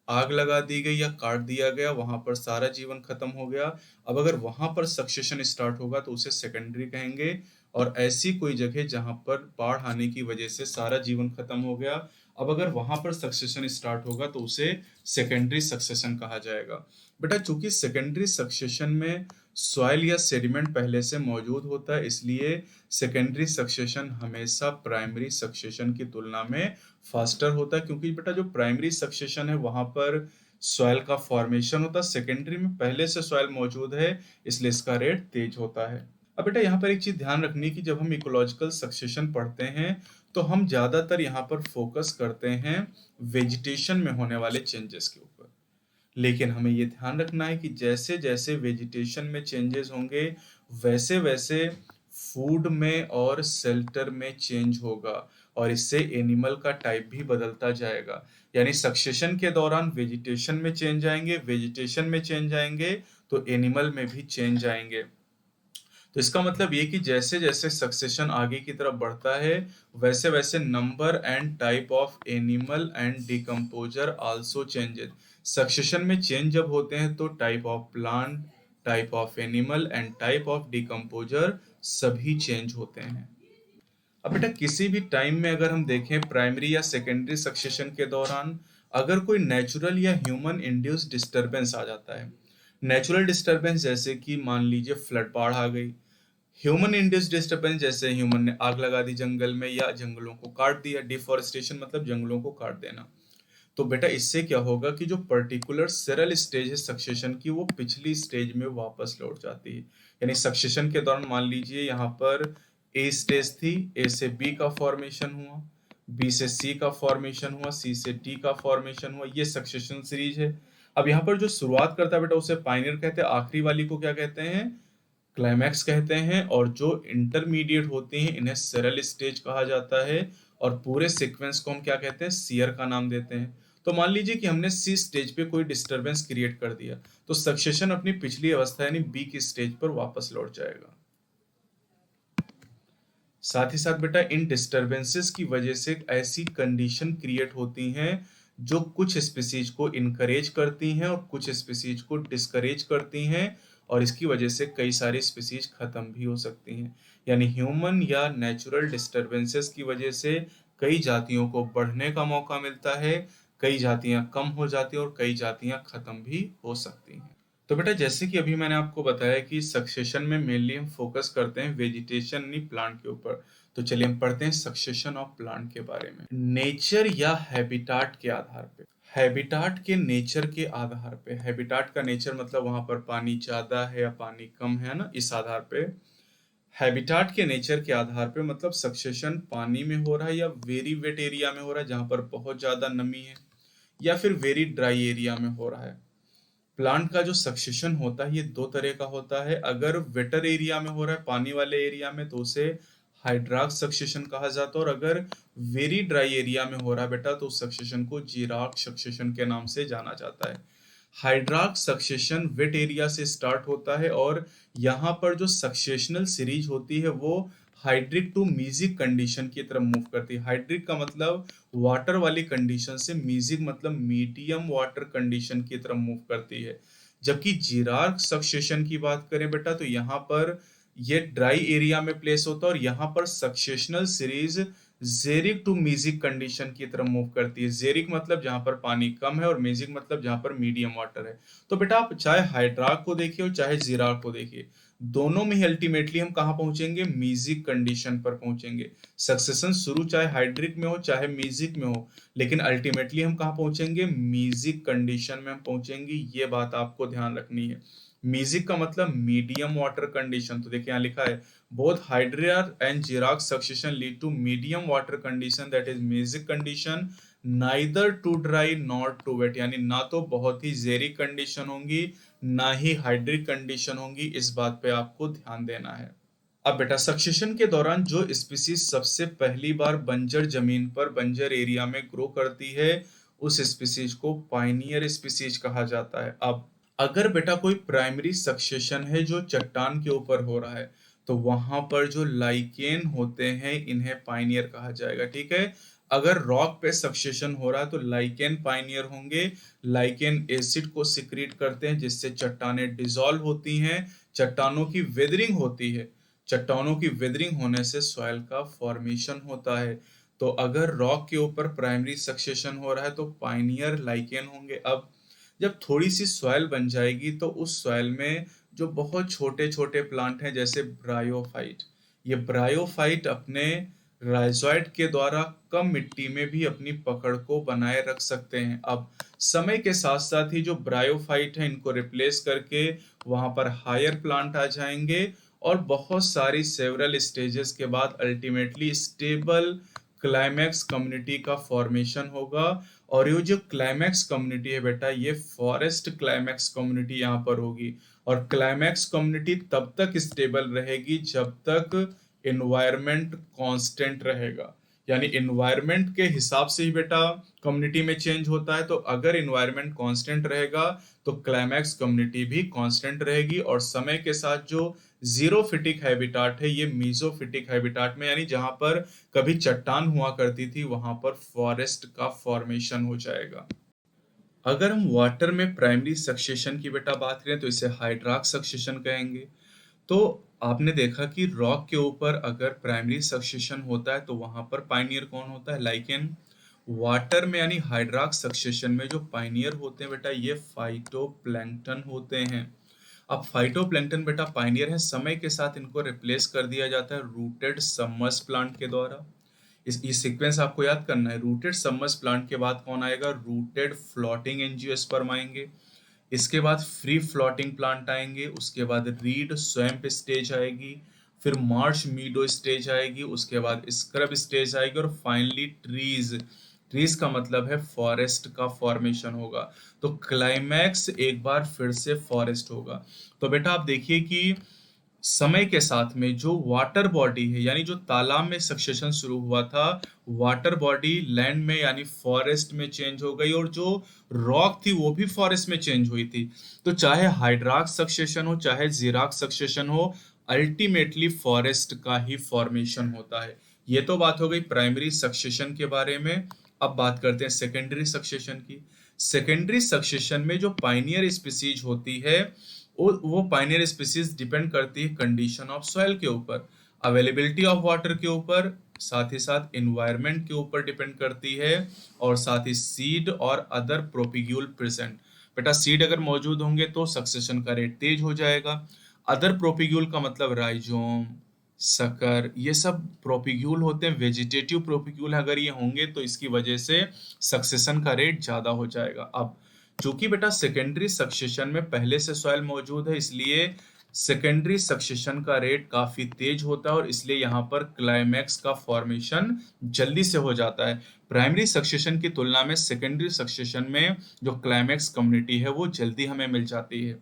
आग लगा दी गई या काट दिया गया, वहां पर सारा जीवन खत्म हो गया। अब अगर वहां पर सक्सेशन स्टार्ट होगा तो उसे सेकेंडरी कहेंगे। और ऐसी कोई जगह जहां पर बाढ़ आने की वजह से सारा जीवन खत्म हो गया, अब अगर वहां पर सक्सेशन स्टार्ट होगा तो उसे सेकेंडरी सक्सेशन कहा जाएगा। बेटा चूंकि सेकेंडरी सक्सेशन में सॉइल या सेडिमेंट पहले से मौजूद होता है इसलिए सेकेंडरी सक्सेशन हमेशा प्राइमरी सक्सेशन की तुलना में फास्टर होता है, क्योंकि बेटा जो प्राइमरी सक्सेशन है वहां पर सॉइल का फॉर्मेशन होता है, सेकेंडरी में पहले से सॉइल मौजूद है इसलिए इसका रेट तेज होता है। अब बेटा यहाँ पर एक चीज ध्यान रखनी की जब हम इकोलॉजिकल सक्सेशन पढ़ते हैं तो हम ज्यादातर यहाँ पर फोकस करते हैं वेजिटेशन में होने वाले चेंजेस के ऊपर, लेकिन हमें ये ध्यान रखना है कि जैसे जैसे वेजिटेशन में चेंजेस होंगे वैसे वैसे फूड में और शेल्टर में चेंज होगा, और इससे एनिमल का टाइप भी बदलता जाएगा। यानी सक्सेशन के दौरान वेजिटेशन में चेंज आएंगे, वेजिटेशन में चेंज आएंगे तो एनिमल में भी चेंज आएंगे। तो इसका मतलब ये कि जैसे-जैसे सक्सेशन आगे की तरफ बढ़ता है, वैसे-वैसे number and type of animal and decomposer also changes. Succession में चेंज जब होते हैं तो type of plant, type of animal and type of decomposer सभी चेंज होते हैं। अब बेटा किसी भी टाइम में अगर हम देखें प्राइमरी या सेकेंडरी सक्सेशन के दौरान अगर कोई नेचुरल या ह्यूमन इंड्यूस्ड डिस्टरबेंस आ जाता है, नेचुरल डिस्टरबेंस जैसे कि मान लीजिए फ्लड, बाढ़ आ गई, ह्यूमन इंड्यूस्ड डिस्टरबेंस जैसे ह्यूमन ने आग लगा दी जंगल में या जंगलों को काट दिया, डिफॉरेस्टेशन मतलब जंगलों को काट देना, तो बेटा इससे क्या होगा कि जो पर्टिकुलर सेरल स्टेज है सक्सेशन की वो पिछली स्टेज में वापस लौट जाती है। यानी सक्सेशन के दौरान मान लीजिए यहाँ पर ए स्टेज थी, ए से बी का फॉर्मेशन हुआ, बी से सी का फॉर्मेशन हुआ, सी से डी का फॉर्मेशन हुआ, ये सक्सेशन सीरीज है। अब यहाँ पर जो शुरुआत करता है बेटा उसे पायनियर कहते हैं, आखिरी वाली को क्या कहते हैं, क्लाइमैक्स कहते हैं, और जो इंटरमीडिएट होती हैं इन्हें सेरल स्टेज कहा जाता है, और पूरे सीक्वेंस को हम क्या कहते हैं, सीयर का नाम देते हैं। तो मान लीजिए कि हमने सी स्टेज पे कोई डिस्टरबेंस क्रिएट कर दिया, तो सक्सेशन अपनी पिछली अवस्था यानी बी की स्टेज पर वापस लौट जाएगा। साथ ही साथ बेटा इन डिस्टरबेंसेस की वजह से ऐसी कंडीशन क्रिएट होती हैं जो कुछ स्पीसीज को इनकरेज करती हैं और कुछ स्पीसीज को डिस्करेज करती हैं, और इसकी वजह से कई सारी स्पीसीज खत्म भी हो सकती हैं। यानी ह्यूमन या नेचुरल डिस्टरबेंसेस की वजह से कई जातियों को बढ़ने का मौका मिलता है, कई जातियां कम हो जाती हैं और कई जातियां खत्म भी हो सकती हैं। तो बेटा जैसे कि अभी मैंने आपको बताया कि सक्सेशन में मेनली हम फोकस करते हैं वेजिटेशन यानी प्लांट के ऊपर, तो चलिए हम पढ़ते हैं सक्सेशन ऑफ प्लांट के बारे में। नेचर या हैबिटाट के आधार पे, हैबिटाट के नेचर के आधार पे, हैबिटाट का नेचर मतलब वहां पर पानी ज्यादा है या पानी कम है ना, इस आधार पे हैबिटाट के नेचर के आधार पे मतलब सक्सेशन पानी में हो रहा है या वेरी वेट एरिया में हो रहा है जहां पर बहुत ज्यादा नमी है, या फिर वेरी ड्राई एरिया में हो रहा है। प्लांट का जो सक्सेशन होता है ये दो तरह का होता है। अगर वेटर एरिया में हो रहा है, पानी वाले एरिया में, तो उसे हाइड्राक सक्सेशन कहा जाता है, और अगर वेरी ड्राई एरिया में हो रहा है बेटा तो उस सक्सेशन को जीराक सक्सेशन के नाम से जाना जाता है। हाइड्राक सक्सेशन वेट एरिया से स्टार्ट होता है और यहाँ पर जो सक्सेशनल सीरीज होती है वो हाइड्रिक टू मीजिक कंडीशन की तरफ मूव करती है। हाइड्रिक का मतलब वाटर वाली कंडीशन से, मीजिक मतलब मीडियम वाटर कंडीशन की तरफ मूव करती है। जबकि जीरार्क सक्सेशन की बात करें बेटा तो यहाँ पर ये ड्राई एरिया में प्लेस होता है और यहाँ पर सक्सेशनल सीरीज जेरिक टू मीजिक कंडीशन की तरफ मूव करती है। जेरिक मतलब जहां पर पानी कम है और मेजिक मतलब जहां पर मीडियम वाटर है। तो बेटा आप चाहे हाइड्राक को देखिए और चाहे जीराक को देखिए, दोनों में ही अल्टीमेटली हम कहाँ पहुंचेंगे, मीजिक कंडीशन पर पहुंचेंगे। सक्सेशन शुरू चाहे हाइड्रिक में हो चाहे मीजिक में हो, लेकिन अल्टीमेटली हम कहाँ पहुंचेंगे, मीजिक कंडीशन में हम पहुंचेंगे। ये बात आपको ध्यान रखनी है। मीजिक का मतलब मीडियम वाटर कंडीशन, तो देखिए यहाँ लिखा है both hydria and Chirac succession lead to medium water condition that is basic condition, neither too dry nor too wet, यानी ना तो बहुत ही जेरिक कंडीशन होंगी ना ही हाइड्रिक कंडीशन होंगी। इस बात पे आपको ध्यान देना है। अब बेटा सक्सेशन के दौरान जो स्पीसीज सबसे पहली बार बंजर जमीन पर, बंजर एरिया में ग्रो करती है उस स्पीसीज को पायनियर स्पीसीज कहा जाता है। अब अगर बेटा कोई प्राइमरी सक्सेशन है जो चट्टान के ऊपर हो रहा है तो वहां पर जो लाइकेन होते हैं इन्हें पायनियर कहा जाएगा, ठीक है। अगर रॉक पे सक्सेशन हो रहा है तो लाइकेन पायनियर होंगे। लाइकेन एसिड को सिक्रीट करते हैं जिससे चट्टानें डिसॉल्व होती हैं, चट्टानों की वेदरिंग होती है, चट्टानों की वेदरिंग होने से सॉइल का फॉर्मेशन होता है। तो अगर रॉक के ऊपर प्राइमरी सक्सेशन हो रहा है तो पायनियर लाइकेन होंगे। अब जब थोड़ी सी सॉइल बन जाएगी तो उस सॉइल में जो बहुत छोटे छोटे प्लांट हैं जैसे ब्रायोफाइट, ये ब्रायोफाइट अपने राइजोइड के द्वारा कम मिट्टी में भी अपनी पकड़ को बनाए रख सकते हैं। अब समय के साथ साथ ही जो ब्रायोफाइट है इनको रिप्लेस करके वहां पर हायर प्लांट आ जाएंगे और बहुत सारी सेवरल स्टेजेस के बाद अल्टीमेटली स्टेबल क्लाइमैक्स कम्युनिटी का फॉर्मेशन होगा। और ये जो क्लाइमैक्स कम्युनिटी है बेटा ये फॉरेस्ट क्लाइमैक्स कम्युनिटी यहाँ पर होगी। और क्लाइमैक्स कम्युनिटी तब तक स्टेबल रहेगी जब तक एनवायरनमेंट कांस्टेंट रहेगा। यानी इन्वायरमेंट के हिसाब से ही बेटा कम्युनिटी में चेंज होता है। तो अगर इन्वायरमेंट कांस्टेंट रहेगा तो क्लाइमैक्स कम्युनिटी भी कांस्टेंट रहेगी, और समय के साथ जो जीरोफिटिक हैबिटाट है ये मीजोफिटिक हैबिटाट में, यानी जहां पर कभी चट्टान हुआ करती थी वहां पर फॉरेस्ट का फॉर्मेशन हो जाएगा। अगर हम वाटर में प्राइमरी सक्सेशन की बेटा बात करें तो इसे हाइड्राक सक्सेशन कहेंगे। तो आपने देखा कि रॉक के ऊपर अगर प्राइमरी सक्सेशन होता है तो वहां पर पाइनियर कौन होता है, लाइकेन। वाटर में यानी हाइड्राक सक्सेशन में जो पाइनियर होते हैं बेटा ये फाइटोप्लैंक्टन होते हैं। अब फाइटोप्लैंक्टन बेटा पाइनियर है, समय के साथ इनको रिप्लेस कर दिया जाता है रूटेड सबमर्स प्लांट के द्वारा। इस सीक्वेंस आपको याद करना है। रूटेड सबमर्स प्लांट के बाद कौन आएगा, रूटेड फ्लोटिंग एंजियोस्पर्म आएंगे। इसके बाद फ्री फ्लोटिंग प्लांट आएंगे, उसके बाद रीड स्वैम्प स्टेज आएगी, फिर मार्श मीडो स्टेज आएगी, उसके बाद स्क्रब स्टेज आएगी, और फाइनली ट्रीज। ट्रीज का मतलब है फॉरेस्ट का फॉर्मेशन होगा। तो क्लाइमैक्स एक बार फिर से फॉरेस्ट होगा। तो बेटा आप देखिए कि समय के साथ में जो वाटर बॉडी है, यानी जो तालाब में सक्सेशन शुरू हुआ था, वाटर बॉडी लैंड में यानी फॉरेस्ट में चेंज हो गई, और जो रॉक थी वो भी फॉरेस्ट में चेंज हुई थी। तो चाहे हाइड्राक सक्सेशन हो चाहे जीराक सक्सेशन हो, अल्टीमेटली फॉरेस्ट का ही फॉर्मेशन होता है। ये तो बात हो गई प्राइमरी सक्सेशन के बारे में। अब बात करते हैं सेकेंडरी सक्सेशन की। सेकेंडरी सक्सेशन में जो पाइनियर स्पीसीज होती है वो पाइनियर स्पीसीज डिपेंड करती है कंडीशन ऑफ सॉइल के ऊपर, अवेलेबिलिटी ऑफ वाटर के ऊपर, साथ ही साथ इन्वायरमेंट के ऊपर डिपेंड करती है, और साथ ही सीड और अदर प्रोपिग्यूल प्रेजेंट। बेटा सीड अगर मौजूद होंगे तो सक्सेशन का रेट तेज हो जाएगा। अदर प्रोपिग्यूल का मतलब राइजोम, सकर, ये सब प्रोपिग्यूल होते हैं। वेजिटेटिव प्रोपिग्यूल अगर ये होंगे तो इसकी वजह से सक्सेशन का रेट ज्यादा हो जाएगा। अब चूंकि बेटा सेकेंडरी सक्सेशन में पहले से सॉइल मौजूद है, इसलिए सेकेंडरी सक्सेशन का रेट काफी तेज होता है, और इसलिए यहाँ पर क्लाइमैक्स का फॉर्मेशन जल्दी से हो जाता है। प्राइमरी सक्सेशन की तुलना में सेकेंडरी सक्सेशन में जो क्लाइमैक्स कम्युनिटी है वो जल्दी हमें मिल जाती है।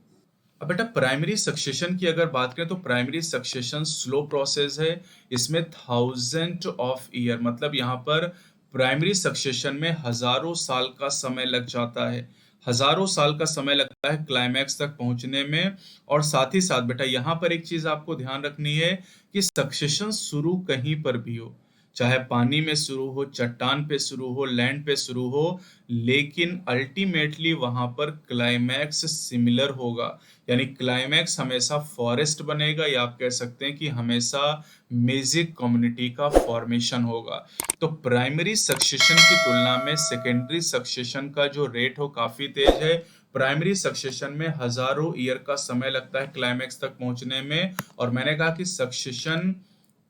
अब बेटा प्राइमरी सक्सेशन की अगर बात करें तो प्राइमरी सक्सेशन स्लो प्रोसेस है। इसमें थाउजेंड ऑफ ईयर, मतलब यहाँ पर प्राइमरी सक्सेशन में हजारों साल का समय लग जाता है। हजारों साल का समय लगता है क्लाइमैक्स तक पहुंचने में। और साथ ही साथ बेटा यहाँ पर एक चीज आपको ध्यान रखनी है कि सक्सेशन शुरू कहीं पर भी हो, चाहे पानी में शुरू हो, चट्टान पे शुरू हो, लैंड पे शुरू हो, लेकिन अल्टीमेटली वहां पर क्लाइमैक्स सिमिलर होगा। यानी क्लाइमैक्स हमेशा फॉरेस्ट बनेगा, या आप कह सकते हैं कि हमेशा मेजिक कम्युनिटी का फॉर्मेशन होगा। तो प्राइमरी सक्सेशन की तुलना में सेकेंडरी सक्सेशन का जो रेट हो काफी तेज है। प्राइमरी सक्सेशन में हजारों ईयर का समय लगता है क्लाइमैक्स तक पहुंचने में। और मैंने कहा कि सक्सेशन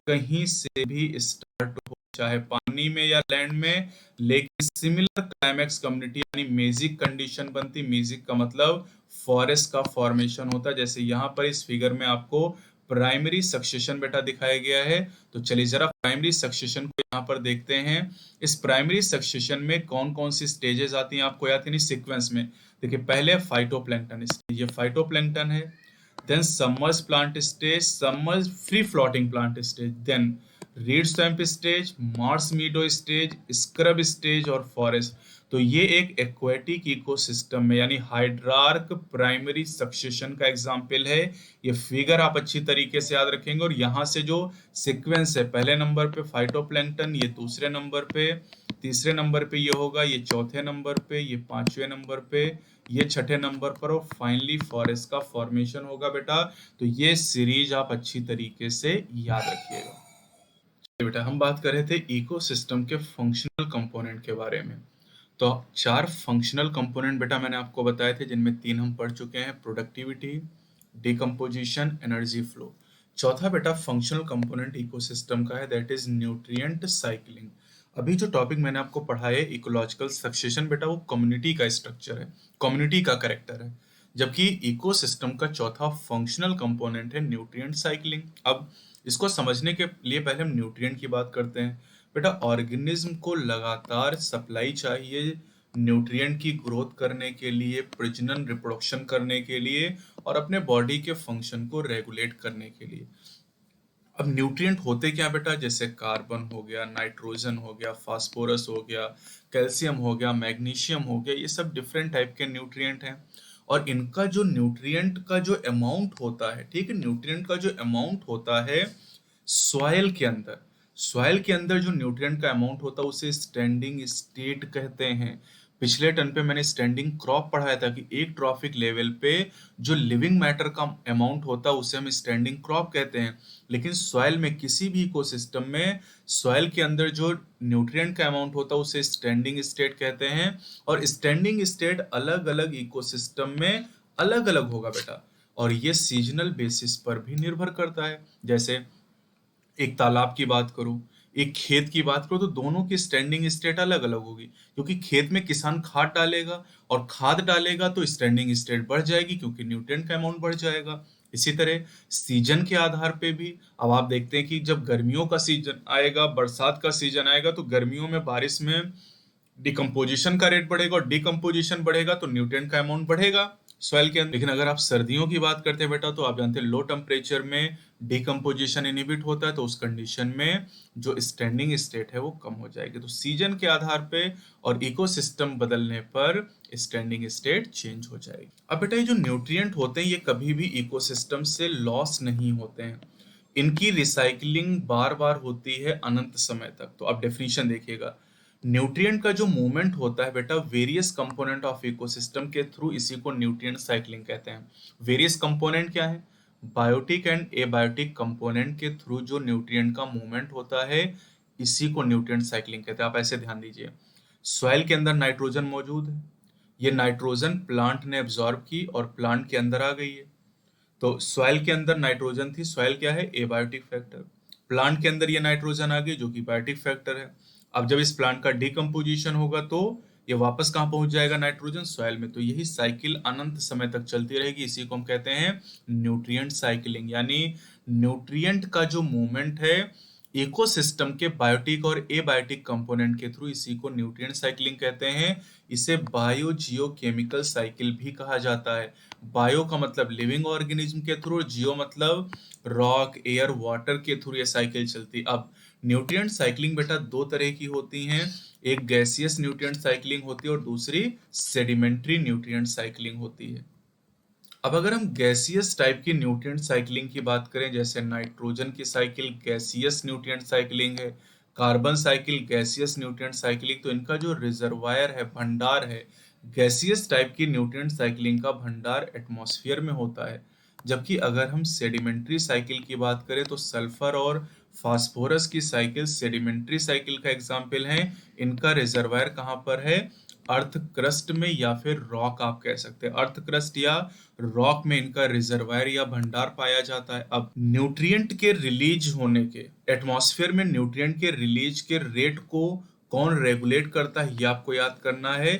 कहीं से भी स्टार्ट हो, चाहे पानी में या लैंड में, लेकिन सिमिलर क्लाइमैक्स कम्युनिटी यानी मेजिक कंडीशन बनती। मेजिक का मतलब फॉरेस्ट का फॉर्मेशन होता है। जैसे यहाँ पर इस फिगर में आपको प्राइमरी सक्सेशन बेटा दिखाया गया है। तो चलिए जरा प्राइमरी सक्सेशन को यहाँ पर देखते हैं। इस प्राइमरी सक्सेशन में कौन कौन सी स्टेजेस आती हैं आपको याद, यानी सीक्वेंस में देखिए। पहले फाइटोप्लैंक्टन स्टेज, ये फाइटोप्लैंक्टन है। then submerged plant stage, submerged free floating plant stage, then reed swamp stage, marsh meadow stage, scrub stage और forest। तो ये एक एक्वेटिक इकोसिस्टम में यानी हाइड्रार्क प्राइमरी सक्सेशन का एग्जाम्पल है। ये फिगर आप अच्छी तरीके से याद रखेंगे, और यहाँ से जो सीक्वेंस है, पहले नंबर पे फाइटोप्लैंक्टन, ये दूसरे नंबर पे, तीसरे नंबर पे ये होगा, ये चौथे नंबर पे, ये पांचवें नंबर पे, ये छठे नंबर पर, और फाइनली फॉरेस्ट का फॉर्मेशन होगा बेटा। तो ये सीरीज आप अच्छी तरीके से याद रखिएगा। बेटा हम बात कर रहे थे इकोसिस्टम के फंक्शनल कंपोनेंट के बारे में। तो चार फंक्शनल कंपोनेंट बेटा मैंने आपको बताए थे, जिनमें तीन हम पढ़ चुके हैं, प्रोडक्टिविटी, डिकम्पोजिशन, एनर्जी फ्लो। चौथा बेटा फंक्शनल कंपोनेंट इकोसिस्टम का है, दैट इज न्यूट्रिएंट साइक्लिंग। अभी जो टॉपिक मैंने आपको पढ़ाया है इकोलॉजिकल सक्सेशन बेटा, वो कम्युनिटी का स्ट्रक्चर है, कम्युनिटी का करेक्टर है। जबकि इकोसिस्टम का चौथा फंक्शनल कंपोनेंट है न्यूट्रिएंट साइक्लिंग। अब इसको समझने के लिए पहले हम न्यूट्रिएंट की बात करते हैं। बेटा ऑर्गेनिज्म को लगातार सप्लाई चाहिए न्यूट्रिएंट की ग्रोथ करने के लिए, प्रजनन रिप्रोडक्शन करने के लिए, और अपने बॉडी के फंक्शन को रेगुलेट करने के लिए। अब न्यूट्रिएंट होते क्या बेटा, जैसे कार्बन हो गया, नाइट्रोजन हो गया, फास्फोरस हो गया, कैल्शियम हो गया, मैग्नीशियम हो गया, ये सब डिफरेंट टाइप के न्यूट्रिएंट हैं। और इनका जो न्यूट्रिएंट का जो अमाउंट होता है, ठीक है, न्यूट्रिएंट का जो अमाउंट होता है सॉइल के अंदर, सॉइल के अंदर जो न्यूट्रिएंट का अमाउंट होता है उसे स्टैंडिंग स्टेट कहते हैं। पिछले टर्म पे मैंने स्टैंडिंग क्रॉप पढ़ाया था कि एक ट्रॉफिक लेवल पे जो लिविंग मैटर का अमाउंट होता है उसे हम स्टैंडिंग क्रॉप कहते हैं। लेकिन सॉइल में, किसी भी इकोसिस्टम में सॉइल के अंदर जो न्यूट्रिएंट का अमाउंट होता है उसे स्टैंडिंग स्टेट कहते हैं। और स्टैंडिंग स्टेट अलग अलग इकोसिस्टम में अलग अलग होगा बेटा, और ये सीजनल बेसिस पर भी निर्भर करता है। जैसे एक तालाब की बात करूं, एक खेत की बात करूं, तो दोनों की स्टैंडिंग स्टेट अलग अलग होगी, क्योंकि खेत में किसान खाद डालेगा, और खाद डालेगा तो स्टैंडिंग स्टेट बढ़ जाएगी क्योंकि न्यूट्रिएंट का अमाउंट बढ़ जाएगा। इसी तरह सीजन के आधार पे भी, अब आप देखते हैं कि जब गर्मियों का सीजन आएगा, बरसात का सीजन आएगा, तो गर्मियों में बारिश में डिकम्पोजिशन का रेट बढ़ेगा, और डिकम्पोजिशन बढ़ेगा तो न्यूट्रिएंट का अमाउंट बढ़ेगा सॉइल के अंदर। लेकिन अगर आप सर्दियों की बात करते हैं बेटा, तो आप जानते हैं लो टेम्परेचर में डिकम्पोजिशन इनहिबिट होता है, तो उस कंडीशन में जो स्टैंडिंग स्टेट है वो कम हो जाएगी। तो सीजन के आधार पे और इकोसिस्टम बदलने पर स्टैंडिंग स्टेट चेंज हो जाएगी। अब बेटा ये जो न्यूट्रिएंट होते हैं ये कभी भी इकोसिस्टम से लॉस नहीं होते हैं, इनकी रिसाइकलिंग बार बार होती है अनंत समय तक। तो आप डेफिनेशन देखिएगा, न्यूट्रिएंट का जो मूवमेंट होता है बेटा वेरियस कंपोनेंट ऑफ इकोसिस्टम के थ्रू, इसी को न्यूट्रिएंट साइक्लिंग कहते हैं। वेरियस कंपोनेंट क्या है, बायोटिक एंड एबायोटिक कंपोनेंट के थ्रू जो न्यूट्रिएंट का मूवमेंट होता है इसी को न्यूट्रिएंट साइक्लिंग कहते हैं। आप ऐसे ध्यान दीजिए, सॉइल के अंदर नाइट्रोजन मौजूद है, ये नाइट्रोजन प्लांट ने एब्जॉर्ब की और प्लांट के अंदर आ गई है। तो सॉइल के अंदर नाइट्रोजन थी, सॉइल क्या है, एबायोटिक फैक्टर। प्लांट के अंदर ये नाइट्रोजन आ गई जो कि बायोटिक फैक्टर है। अब जब इस प्लांट का डिकम्पोजिशन होगा तो ये वापस कहाँ पहुंच जाएगा, नाइट्रोजन सॉइल में। तो यही साइकिल अनंत समय तक चलती रहेगी, इसी को हम कहते हैं न्यूट्रिएंट साइकिलिंग। यानी न्यूट्रिएंट का जो मूवमेंट है इकोसिस्टम के बायोटिक और एबायोटिक कंपोनेंट के थ्रू, इसी को न्यूट्रिएंट साइकिलिंग कहते हैं। इसे बायो जियो केमिकल साइकिल भी कहा जाता है। बायो का मतलब लिविंग ऑर्गेनिज्म के थ्रू, जियो मतलब रॉक, एयर, वाटर के थ्रू ये साइकिल चलती। अब न्यूट्रिएंट साइक्लिंग बेटा दो तरह की होती हैं, एक गैसियस न्यूट्रिएंट साइक्लिंग होती है और दूसरी सेडिमेंट्री न्यूट्रिएंट साइक्लिंग होती है। अब अगर हम गैसियस टाइप की न्यूट्रिएंट साइक्लिंग की बात करें, जैसे नाइट्रोजन की साइकिल गैसियस न्यूट्रिएंट साइक्लिंग है, carbon cycle gaseous nutrient cycling, तो इनका जो रिजर्वायर है, भंडार है, गैसियस टाइप की न्यूट्रिएंट साइक्लिंग का भंडार एटमॉस्फेयर में होता है। जबकि अगर हम सेडिमेंट्री साइकिल की बात करें तो सल्फर और फास्फोरस की साइकिल सेडिमेंट्री साइकिल का एग्जाम्पल है। इनका रिजर्वायर कहाँ पर है, अर्थ क्रस्ट में, या फिर रॉक आप कह सकते हैं, अर्थ क्रस्ट या रॉक में इनका रिजर्वायर या भंडार पाया जाता है। अब न्यूट्रिएंट के रिलीज होने के, एटमॉस्फेयर में न्यूट्रिएंट के रिलीज के रेट को कौन रेगुलेट करता है, ये आपको याद करना है।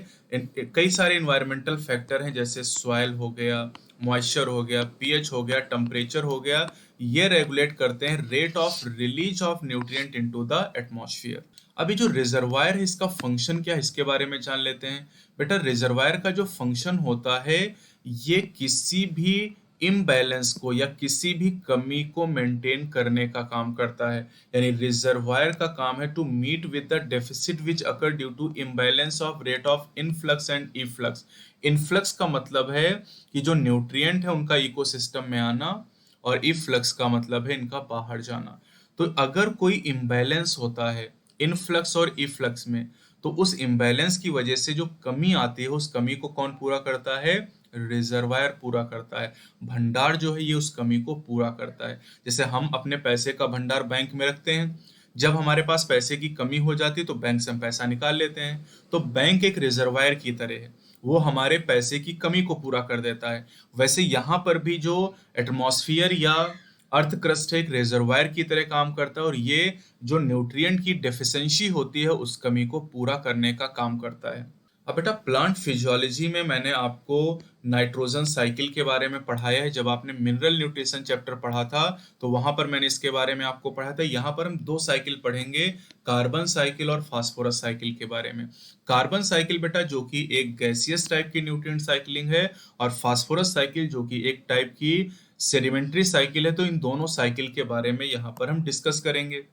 कई सारे इन्वायरमेंटल फैक्टर हैं, जैसे सॉइल हो गया, मॉइस्चर हो गया, पीएच हो गया, टेम्परेचर हो गया, ये रेगुलेट करते हैं rate of release of nutrient into the atmosphere. अभी जो रिजर्वायर है इसका फंक्शन क्या है, इसके बारे में जान लेते हैं। बेटा रिजर्वायर का जो फंक्शन होता है ये किसी भी इम्बैलेंस को या किसी भी कमी को मेंटेन करने का काम करता है। यानी रिजर्वायर का काम है to meet with the deficit which occur due to imbalance of rate of influx and efflux. Influx का मतलब है कि जो न्यूट्रिएंट है उनका इकोसिस्टम में आना, और इफ्लक्स का मतलब है इनका बाहर जाना। तो अगर कोई इम्बैलेंस होता है इनफ्लक्स और इफ्लक्स में, तो उस इम्बैलेंस की वजह से जो कमी आती है उस कमी को कौन पूरा करता है, रिजर्वायर पूरा करता है। भंडार जो है ये उस कमी को पूरा करता है। जैसे हम अपने पैसे का भंडार बैंक में रखते हैं, जब हमारे पास पैसे की कमी हो जाती है तो बैंक से हम पैसा निकाल लेते हैं। तो बैंक एक रिजर्वायर की तरह है, वो हमारे पैसे की कमी को पूरा कर देता है। वैसे यहाँ पर भी जो एटमॉस्फेयर या अर्थ क्रस्ट एक रिजर्वायर की तरह काम करता है, और ये जो न्यूट्रिएंट की डेफिशिएंसी होती है उस कमी को पूरा करने का काम करता है। अब बेटा प्लांट फिजियोलॉजी में मैंने आपको नाइट्रोजन साइकिल के बारे में पढ़ाया है। जब आपने मिनरल न्यूट्रिशन चैप्टर पढ़ा था तो वहां पर मैंने इसके बारे में आपको पढ़ाया था। यहाँ पर हम दो साइकिल पढ़ेंगे, कार्बन साइकिल और फास्फोरस साइकिल के बारे में। कार्बन साइकिल बेटा जो कि एक गैसियस टाइप की न्यूट्रिएंट साइकिलिंग है, और फास्फोरस साइकिल जो कि एक टाइप की सेडिमेंट्री साइकिल है, तो इन दोनों साइकिल के बारे में यहाँ पर हम डिस्कस करेंगे।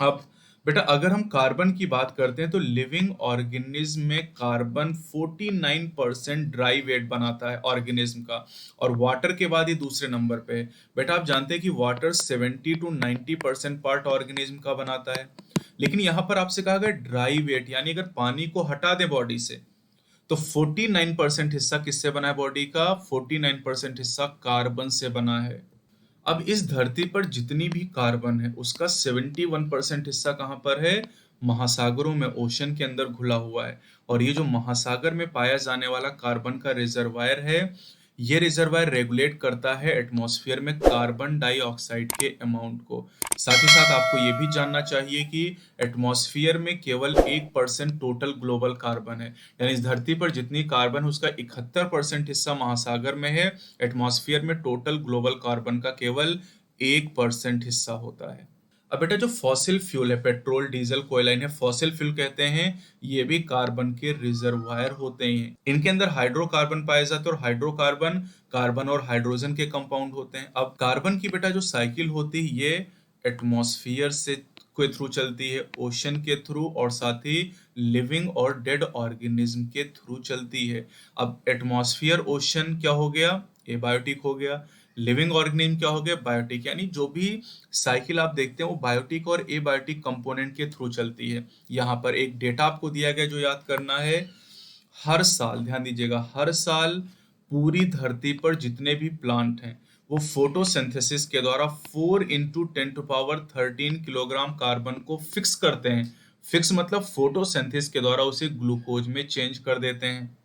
अब बेटा अगर हम कार्बन की बात करते हैं तो लिविंग ऑर्गेनिज्म में कार्बन 49% ड्राई वेट बनाता है ऑर्गेनिज्म का, और वाटर के बाद ये दूसरे नंबर पे है। बेटा आप जानते हैं कि वाटर 70 to 90% पार्ट ऑर्गेनिज्म का बनाता है, लेकिन यहाँ पर आपसे कहा गया ड्राई वेट, यानी अगर पानी को हटा दें बॉडी से तो 49% हिस्सा किससे बना है बॉडी का? 49% हिस्सा कार्बन से बना है। अब इस धरती पर जितनी भी कार्बन है उसका 71% हिस्सा कहाँ पर है? महासागरों में, ओशन के अंदर घुला हुआ है। और ये जो महासागर में पाया जाने वाला कार्बन का रिजर्वायर है, ये रिजर्वायर रेगुलेट करता है एटमॉस्फेयर में कार्बन डाइऑक्साइड के अमाउंट को। साथ ही साथ आपको ये भी जानना चाहिए कि एटमॉस्फेयर में केवल 1% टोटल ग्लोबल कार्बन है, यानी इस धरती पर जितनी कार्बन है उसका 71% हिस्सा महासागर में है। एटमॉस्फेयर में टोटल ग्लोबल कार्बन का केवल 1% हिस्सा होता है। अब बेटा जो फॉसिल फ्यूल है, पेट्रोल, डीजल, कोयला, इन्हें फॉसिल फ्यूल कहते हैं। ये भी कार्बन के रिजर्वायर होते हैं। इनके अंदर हाइड्रोकार्बन पाए जाते हैं, और हाइड्रोकार्बन कार्बन और हाइड्रोजन के कंपाउंड होते हैं। अब कार्बन की बेटा जो साइकिल होती है ये एटमॉस्फेयर से के थ्रू चलती है, ओशन के थ्रू, और साथ ही लिविंग और डेड ऑर्गेनिज्म के थ्रू चलती है। अब एटमॉस्फेयर, ओशन क्या हो गया? एबायोटिक हो गया। लिविंग ऑर्गेनिज्म क्या हो गया? बायोटिक। यानी जो भी साइकिल आप देखते हैं वो बायोटिक और एबायोटिक कंपोनेंट के थ्रू चलती है। यहाँ पर एक डेटा आपको दिया गया जो याद करना है। हर साल, ध्यान दीजिएगा, हर साल पूरी धरती पर जितने भी प्लांट हैं वो फोटोसिंथेसिस के द्वारा 4 × 10⁻13 किलोग्राम कार्बन को फिक्स करते हैं। फिक्स मतलब फोटोसिंथेसिस के द्वारा उसे ग्लूकोज में चेंज कर देते हैं।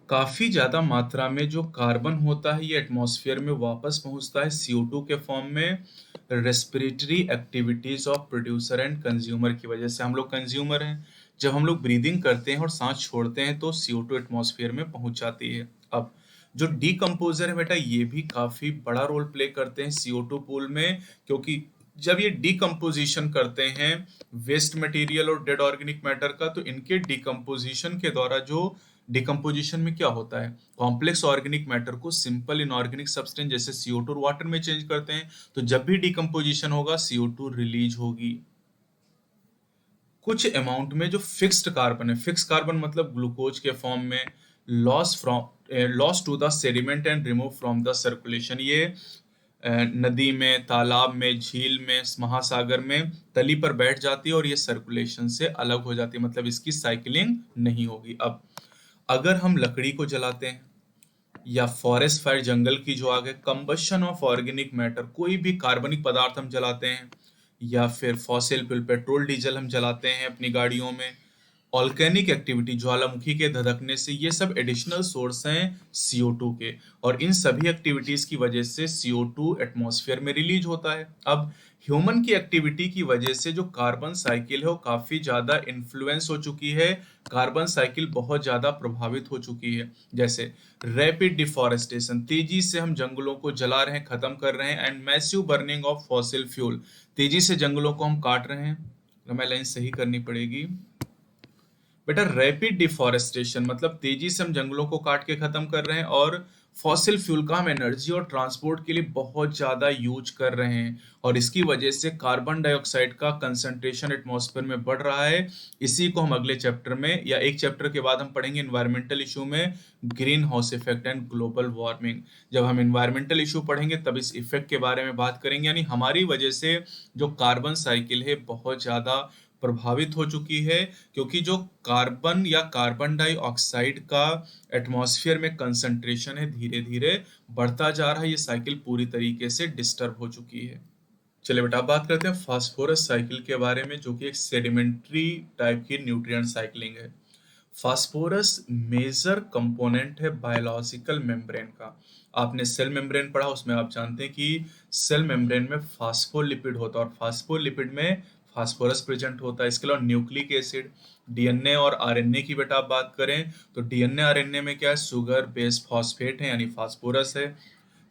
काफी ज्यादा मात्रा में जो कार्बन होता है ये एटमॉस्फेयर में वापस पहुंचता है CO2 के फॉर्म में, respiratory activities of producer and consumer की वजह से। हम लोग कंज्यूमर हैं, जब हम लोग ब्रीदिंग करते हैं और सांस छोड़ते हैं तो CO2 एटमॉस्फेयर में पहुंच जाती है। अब जो डीकम्पोजर है बेटा ये भी काफी बड़ा रोल प्ले करते हैं CO2 पूल में, क्योंकि जब ये डीकम्पोजिशन करते हैं वेस्ट मटेरियल और डेड ऑर्गेनिक मैटर का, तो इनके डीकम्पोजिशन के द्वारा जो डिकम्पोजिशन में क्या होता है, कॉम्प्लेक्स ऑर्गेनिक मैटर को सिंपल इनऑर्गेनिक सब्सटेंस जैसे CO2 और वाटर में चेंज करते हैं। तो जब भी डिकम्पोजिशन होगा CO2 रिलीज होगी। कुछ अमाउंट में जो फिक्स्ड कार्बन है, फिक्स कार्बन मतलब ग्लूकोज के फॉर्म में, loss to the sediment and remove from the circulation. ये नदी में, तालाब में, झील में, महासागर में तली पर बैठ जाती है और ये सर्कुलेशन से अलग हो जाती है, मतलब इसकी साइकिलिंग नहीं होगी। अब अगर हम लकड़ी को जलाते हैं या फॉरेस्ट फायर, जंगल की जो आग है, कंबशन ऑफ ऑर्गेनिक मैटर, कोई भी कार्बनिक पदार्थ हम जलाते हैं, या फिर फॉसिल फ्यूल, पेट्रोल, डीजल हम जलाते हैं अपनी गाड़ियों में, ऑल्केनिक एक्टिविटी, ज्वालामुखी के धधकने से, ये सब एडिशनल सोर्स हैं CO2 के, और इन सभी एक्टिविटीज की वजह से CO2 एटमॉस्फेयर में रिलीज होता है। अब ह्यूमन की एक्टिविटी की वजह से जो कार्बन साइकिल है वो काफी ज्यादा इन्फ्लुएंस हो चुकी है, कार्बन साइकिल बहुत ज्यादा प्रभावित हो चुकी है। जैसे रैपिड डिफॉरेस्टेशन, तेजी से हम जंगलों को जला रहे हैं, खत्म कर रहे हैं, and massive burning of fossil fuel, तेजी से जंगलों को हम काट रहे हैं। हमें लाइन सही करनी पड़ेगी बेटा। रैपिड डिफॉरेस्टेशन मतलब तेजी से हम जंगलों को काट के खत्म कर रहे हैं, और फॉसिल फ्यूल का हम एनर्जी और ट्रांसपोर्ट के लिए बहुत ज्यादा यूज कर रहे हैं, और इसकी वजह से कार्बन डाइऑक्साइड का कंसंट्रेशन एटमॉस्फेयर में बढ़ रहा है। इसी को हम अगले चैप्टर में या एक चैप्टर के बाद हम पढ़ेंगे एनवायरमेंटल इशू में, green house effect and global warming. जब हम एनवायरमेंटल इशू पढ़ेंगे तब इस इफेक्ट के बारे में बात करेंगे, यानी हमारी वजह से जो कार्बन साइकिल है बहुत ज्यादा प्रभावित हो चुकी है, क्योंकि जो कार्बन या कार्बन डाइऑक्साइड का एटमॉस्फेयर में कंसंट्रेशन है धीरे धीरे बढ़ता जा रहा है। ये साइकिल पूरी तरीके से डिस्टर्ब हो चुकी है। चलिए बेटा अब बात करते हैं फास्फोरस साइकिल के बारे में, जो कि एक सेडिमेंट्री टाइप की न्यूट्रिएंट साइक्लिंग है। फास्फोरस मेजर कंपोनेंट है बायोलॉजिकल मेम्ब्रेन का। आपने सेल मेम्ब्रेन पढ़ा, उसमें आप जानते हैं कि सेल मेम्ब्रेन में फास्फोलिपिड होता है, और फास्फोलिपिड में फास्फोरस प्रेजेंट होता है। इसके अलावा न्यूक्लिक एसिड, DNA और RNA की बेटा आप बात करें तो DNA RNA में क्या है, शुगर बेस फॉस्फेट है यानी फास्फोरस है।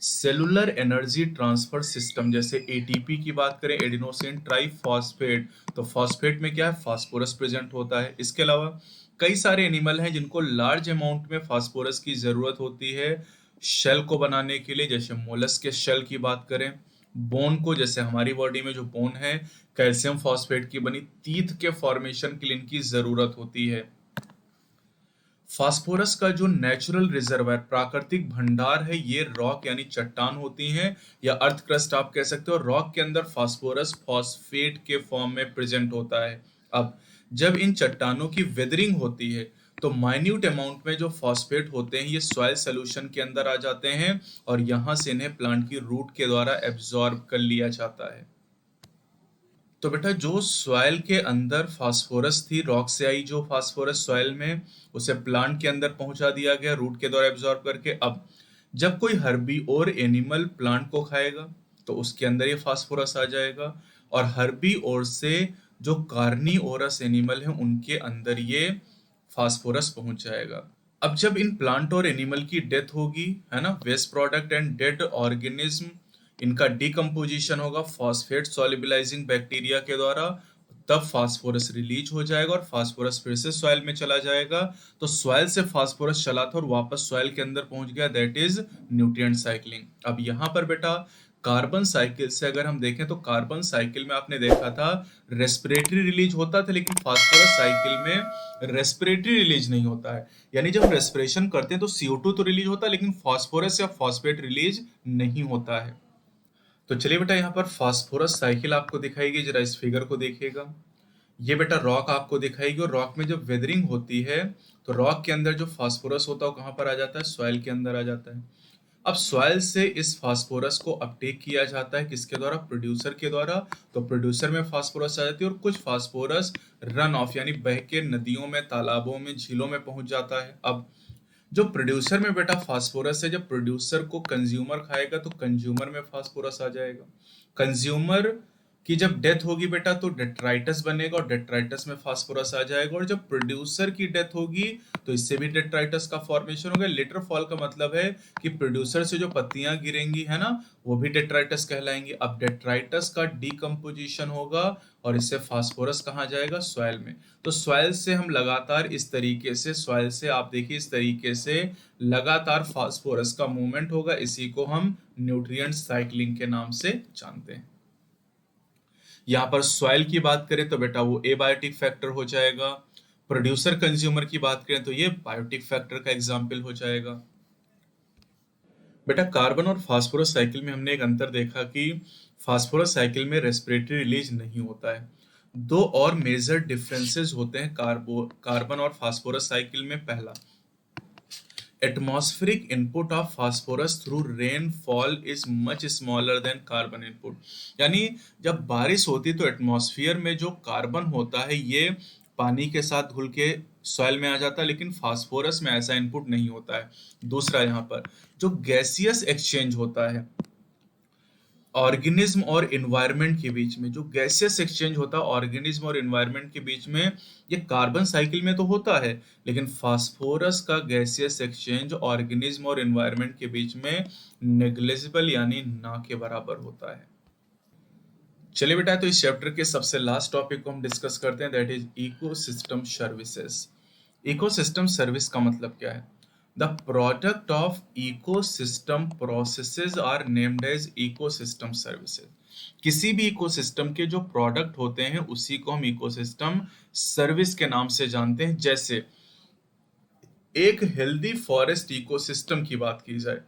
सेलुलर एनर्जी ट्रांसफर सिस्टम, जैसे ATP की बात करें, एडिनोसिन ट्राइफॉस्फेट, तो फॉस्फेट में क्या है, फास्फोरस प्रेजेंट होता है। इसके अलावा कई सारे एनिमल हैं जिनको लार्ज अमाउंट में फास्फोरस की जरूरत होती है। शेल को बनाने के लिए, जैसे मोलस्क के शेल की बात करें, बोन को, जैसे हमारी बॉडी में जो बोन है कैल्शियम फॉस्फेट की बनी, टीथ के फॉर्मेशन के लिए इनकी जरूरत होती है। फास्फोरस का जो नेचुरल रिजर्वायर, प्राकृतिक भंडार है, ये रॉक यानी चट्टान होती हैं या अर्थ क्रस्ट आप कह सकते हो। रॉक के अंदर फास्फोरस फॉस्फेट के फॉर्म में प्रेजेंट होता है। अब जब इन चट्टानों की वेदरिंग होती है तो माइन्यूट अमाउंट में जो फॉस्फेट होते हैं ये सॉइल सोल्यूशन के अंदर आ जाते हैं और यहां से इन्हें प्लांट की रूट के द्वारा एब्जॉर्ब कर लिया जाता है। तो बेटा जो सॉइल के अंदर फास्फोरस थी, रॉक से आई जो फास्फोरस सॉइल में, उसे प्लांट के अंदर पहुंचा दिया गया रूट के द्वारा एब्जॉर्ब करके। अब जब कोई हर्बी और एनिमल प्लांट को खाएगा तो उसके अंदर ये फास्फोरस आ जाएगा, और हर्बी और से जो कार्निओरस एनिमल है उनके अंदर ये फास्फोरस पहुंच जाएगा। अब जब इन प्लांट और एनिमल की डेथ होगी, है ना, waste product and dead organism, इनका डिकम्पोजिशन होगा फॉस्फेट सॉल्युबलाइजिंग बैक्टीरिया के द्वारा, तब फास्फोरस रिलीज हो जाएगा और फास्फोरस फिर से सॉइल में चला जाएगा। तो सॉइल से फास्फोरस चला था और वापस सॉइल के अंदर पहुंच गया, दैट इज न्यूट्रिएंट साइक्लिंग। अब यहाँ पर बेटा कार्बन साइकिल से अगर हम देखें तो कार्बन साइकिल में आपने देखा था रेस्पिरेटरी रिलीज होता था, लेकिन फास्फोरस साइकिल में रेस्पिरेटरी रिलीज नहीं होता है। यानी जब रेस्पिरेशन करते हैं तो CO2 तो रिलीज होता है, लेकिन फास्फोरस या फॉस्फेट रिलीज नहीं होता है। तो चलिए बेटा यहाँ पर फास्फोरस साइकिल आपको दिखाएगी, जरा इस फिगर को देखिएगा। ये बेटा रॉक आपको दिखाएगी, और रॉक में जब वेदरिंग होती है तो रॉक के अंदर जो फास्फोरस होता है वो कहाँ पर आ जाता है, सॉइल के अंदर आ जाता है। अब सॉइल से इस फास्फोरस को अपटेक किया जाता है, किसके द्वारा, प्रोड्यूसर के द्वारा। तो प्रोड्यूसर में फास्फोरस आ जाती है और कुछ फास्फोरस रन ऑफ यानी बह के नदियों में, तालाबों में, झीलों में पहुंच जाता है। अब जो प्रोड्यूसर में बेटा फास्फोरस है, जब प्रोड्यूसर को कंज्यूमर खाएगा तो कंज्यूमर में फास्फोरस आ जाएगा। कंज्यूमर की जब डेथ होगी बेटा तो डेट्राइटस बनेगा और डेट्राइटस में फास्फोरस आ जाएगा, और जब प्रोड्यूसर की डेथ होगी तो इससे भी डेट्राइटस का फॉर्मेशन होगा। लिटर फॉल का मतलब है कि प्रोड्यूसर से जो पत्तियां गिरेंगी, है ना, वो भी डेट्राइटस कहलाएंगी। अब डेट्राइटस का डीकम्पोजिशन होगा और इससे फास्फोरस कहाँ जाएगा, सॉइल में। तो सॉइल से हम लगातार इस तरीके से, सॉइल से आप देखिए इस तरीके से लगातार फास्फोरस का मूवमेंट होगा, इसी को हम न्यूट्रिएंट साइक्लिंग के नाम से जानते हैं। यहाँ पर सॉइल की बात करें तो बेटा वो एबायोटिक फैक्टर हो जाएगा। प्रोड्यूसर कंज्यूमर की बात करें तो ये बायोटिक फैक्टर का एग्जाम्पल हो जाएगा। बेटा कार्बन और फास्फोरस साइकिल में हमने एक अंतर देखा कि फास्फोरस साइकिल में रेस्पिरेटरी रिलीज नहीं होता है। दो और मेजर डिफरेंसेस होते हैं कार्बन और फास्फोरस साइकिल में। पहला, atmospheric input of phosphorus through rainfall is much smaller than carbon input। यानी जब बारिश होती तो एटमॉस्फेयर में जो कार्बन होता है ये पानी के साथ घुल के सॉइल में आ जाता है, लेकिन फास्फोरस में ऐसा इनपुट नहीं होता है। दूसरा, यहाँ पर जो गैसियस एक्सचेंज होता है ऑर्गेनिज्म और इन्वायरमेंट के बीच में, जो गैसियस एक्सचेंज होता है ऑर्गेनिज्म और इन्वायरमेंट के बीच में, ये कार्बन साइकिल में तो होता है, लेकिन फास्फोरस का गैसियस एक्सचेंज ऑर्गेनिज्म और इन्वायरमेंट के बीच में नेग्लिजिबल यानी ना के बराबर होता है। चलिए बेटा, तो इस चैप्टर के सबसे लास्ट टॉपिक को हम डिस्कस करते हैं, that is ecosystem services. Ecosystem service का मतलब क्या है? The product of ecosystem processes are named as ecosystem services। किसी भी इकोसिस्टम के जो प्रोडक्ट होते हैं उसी को हम इकोसिस्टम सर्विस के नाम से जानते हैं। जैसे एक हेल्दी फॉरेस्ट इकोसिस्टम की बात की जाए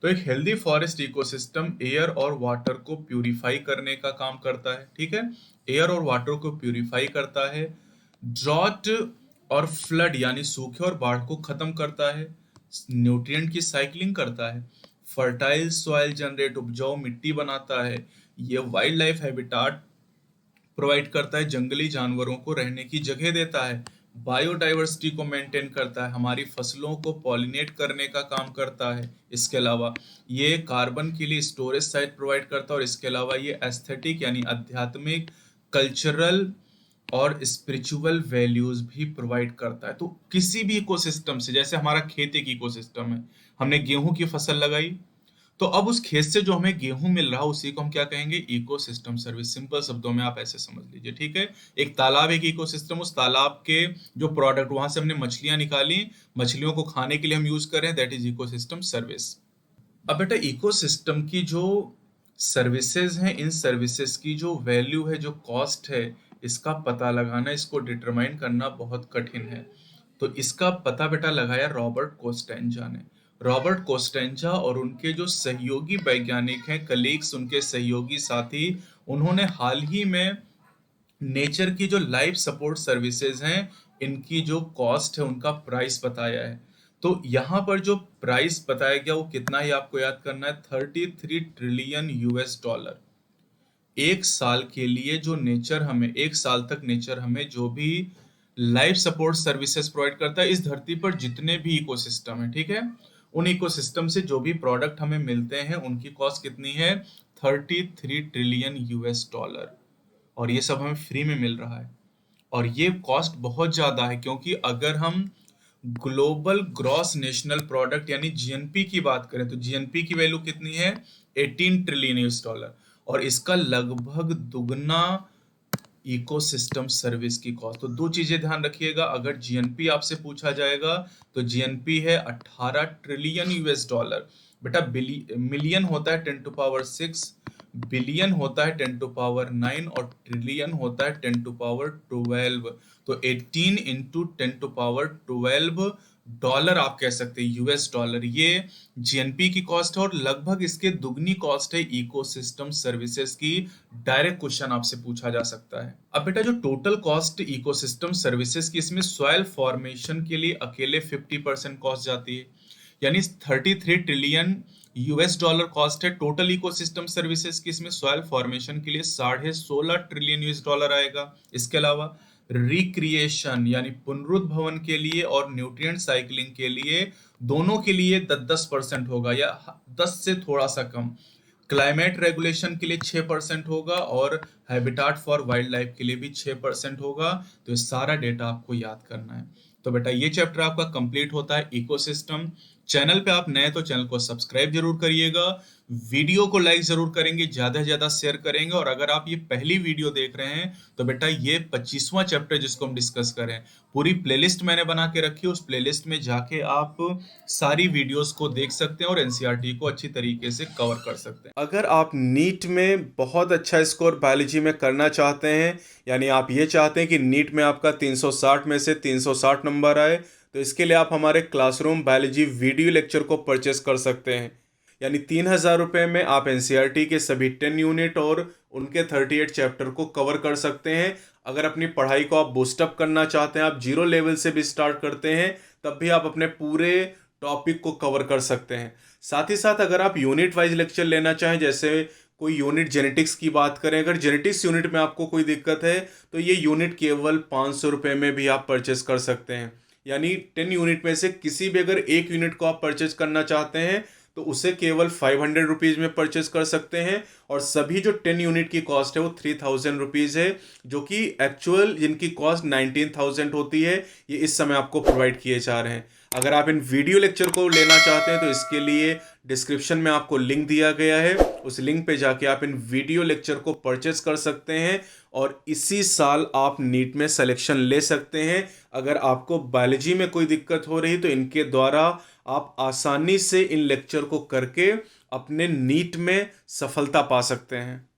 तो एक हेल्दी फॉरेस्ट इकोसिस्टम एयर और वाटर को प्यूरिफाई करने का काम करता है, ठीक है, एयर और वाटर को प्यूरिफाई करता है, ड्रॉट और फ्लड यानी सूखे और बाढ़ को खत्म करता है, न्यूट्रिएंट की साइक्लिंग करता है, फर्टाइल सॉइल जनरेट उपजाऊ मिट्टी बनाता है, ये वाइल्ड लाइफ हैबिटाट प्रोवाइड करता है, जंगली जानवरों को रहने की जगह देता है, बायोडाइवर्सिटी को मेंटेन करता है, हमारी फसलों को पॉलिनेट करने का काम करता है। इसके अलावा ये कार्बन के लिए स्टोरेज साइट प्रोवाइड करता है, और इसके अलावा ये एस्थेटिक यानी आध्यात्मिक, कल्चरल और स्पिरिचुअल वैल्यूज भी प्रोवाइड करता है। तो किसी भी इकोसिस्टम से, जैसे हमारा खेत एक इकोसिस्टम है, हमने गेहूं की फसल लगाई तो अब उस खेत से जो हमें गेहूं मिल रहा है उसी को हम क्या कहेंगे, इकोसिस्टम सर्विस। सिंपल शब्दों में आप ऐसे समझ लीजिए, ठीक है। एक तालाब एक इकोसिस्टम, उस तालाब के जो प्रोडक्ट, वहां से हमने मछलियां निकाली, मछलियों को खाने के लिए हम यूज कर रहे हैं, दैट इज इकोसिस्टम सर्विस। अब बेटा इकोसिस्टम की जो सर्विसेज हैं, इन सर्विसेज की जो वैल्यू है, जो कॉस्ट है, इसका पता लगाना, इसको डिटरमाइन करना बहुत कठिन है। तो इसका पता बेटा लगाया रॉबर्ट कोस्टेंजा ने। रॉबर्ट कोस्टेंजा और उनके जो सहयोगी वैज्ञानिक हैं, कलीग्स, उनके सहयोगी साथी, उन्होंने हाल ही में नेचर की जो लाइफ सपोर्ट सर्विसेज हैं, इनकी जो कॉस्ट है, उनका प्राइस बताया है। तो यहाँ पर जो प्राइस बताया गया वो कितना ही आपको याद करना है, 33 ट्रिलियन US डॉलर। एक साल के लिए जो नेचर हमें, एक साल तक नेचर हमें जो भी लाइफ सपोर्ट सर्विसेज प्रोवाइड करता है, इस धरती पर जितने भी इकोसिस्टम है, ठीक है, उन इकोसिस्टम से जो भी प्रोडक्ट हमें मिलते हैं, उनकी कॉस्ट कितनी है, 33 ट्रिलियन US डॉलर। और ये सब हमें फ्री में मिल रहा है। और ये कॉस्ट बहुत ज्यादा है, क्योंकि अगर हम ग्लोबल ग्रॉस नेशनल प्रोडक्ट यानी जीएनपी की बात करें, तो जीएनपी की वैल्यू कितनी है, 18 ट्रिलियन US डॉलर। और इसका लगभग दुगना इकोसिस्टम सर्विस की कॉस्ट। तो दो चीजें ध्यान रखिएगा, अगर जीएनपी आपसे पूछा जाएगा तो जीएनपी है 18 ट्रिलियन US डॉलर। बेटा मिलियन होता है 10⁻⁶, बिलियन होता है 10⁻⁹, और ट्रिलियन होता है 10⁻12। तो 18 इंटू 10⁻12 डॉलर आप कह सकते हैं, US डॉलर, ये जीएनपी की कॉस्ट है। और लगभग इसके दुगनी कॉस्ट है इकोसिस्टम सर्विसेज की। डायरेक्ट क्वेश्चन आपसे पूछा जा सकता है। अब बेटा जो टोटल कॉस्ट इकोसिस्टम सर्विसेज की, इसमें सॉइल फॉर्मेशन के लिए अकेले 50% कॉस्ट जाती है, यानी 33 ट्रिलियन US डॉलर कॉस्ट है टोटल इकोसिस्टम सर्विसेज की। इसमें सॉइल फॉर्मेशन के लिए 16.5 ट्रिलियन US डॉलर आएगा। इसके अलावा रिक्रिएशन यानी पुनरुद्भवन के लिए और न्यूट्रिएंट साइकिलिंग के लिए, दोनों के लिए 10% होगा, या 10 से थोड़ा सा कम। क्लाइमेट रेगुलेशन के लिए 6% होगा, और हैबिटाट फॉर वाइल्ड लाइफ के लिए भी 6% होगा। तो ये सारा डेटा आपको याद करना है। तो बेटा ये चैप्टर आपका कंप्लीट होता है इकोसिस्टम। चैनल पे आप नए तो चैनल को सब्सक्राइब जरूर करिएगा, वीडियो को लाइक जरूर करेंगे, ज्यादा से ज्यादा शेयर करेंगे। और अगर आप ये पहली वीडियो देख रहे हैं तो बेटा ये 25वां चैप्टर जिसको हम डिस्कस करें, पूरी प्लेलिस्ट मैंने बना के रखी है, उस प्लेलिस्ट में जाके आप सारी वीडियोस को देख सकते हैं और एनसीईआरटी को अच्छी तरीके से कवर कर सकते हैं। अगर आप नीट में बहुत अच्छा स्कोर बायोलॉजी में करना चाहते हैं, यानी आप ये चाहते हैं कि नीट में आपका 360 में से 360 नंबर आए, तो इसके लिए आप हमारे क्लासरूम बायोलॉजी वीडियो लेक्चर को परचेस कर सकते हैं। यानी 3,000 रुपये में आप एनसीईआरटी के सभी 10 यूनिट और उनके 38 चैप्टर को कवर कर सकते हैं। अगर अपनी पढ़ाई को आप बूस्टअप करना चाहते हैं, आप 0 लेवल से भी स्टार्ट करते हैं, तब भी आप अपने पूरे टॉपिक को कवर कर सकते हैं। साथ ही साथ अगर आप यूनिट वाइज लेक्चर लेना चाहें, जैसे कोई यूनिट जेनेटिक्स की बात करें, अगर जेनेटिक्स यूनिट में आपको कोई दिक्कत है, तो ये यूनिट केवल 500 रुपये में भी आप परचेस कर सकते हैं। यानी 10 यूनिट में से किसी भी अगर एक यूनिट को आप परचेज करना चाहते हैं, तो उसे केवल 500 रुपीज़ में परचेज कर सकते हैं। और सभी जो 10 यूनिट की कॉस्ट है वो 3000 रुपीज़ है, जो कि एक्चुअल जिनकी कॉस्ट 19,000 होती है, ये इस समय आपको प्रोवाइड किए जा रहे हैं। अगर आप इन वीडियो लेक्चर को लेना चाहते हैं तो इसके लिए डिस्क्रिप्शन में आपको लिंक दिया गया है, उस लिंक पे जाके आप इन वीडियो लेक्चर को परचेज कर सकते हैं और इसी साल आप नीट में सिलेक्शन ले सकते हैं। अगर आपको बायोलॉजी में कोई दिक्कत हो रही तो इनके द्वारा आप आसानी से इन लेक्चर को करके अपने नीट में सफलता पा सकते हैं।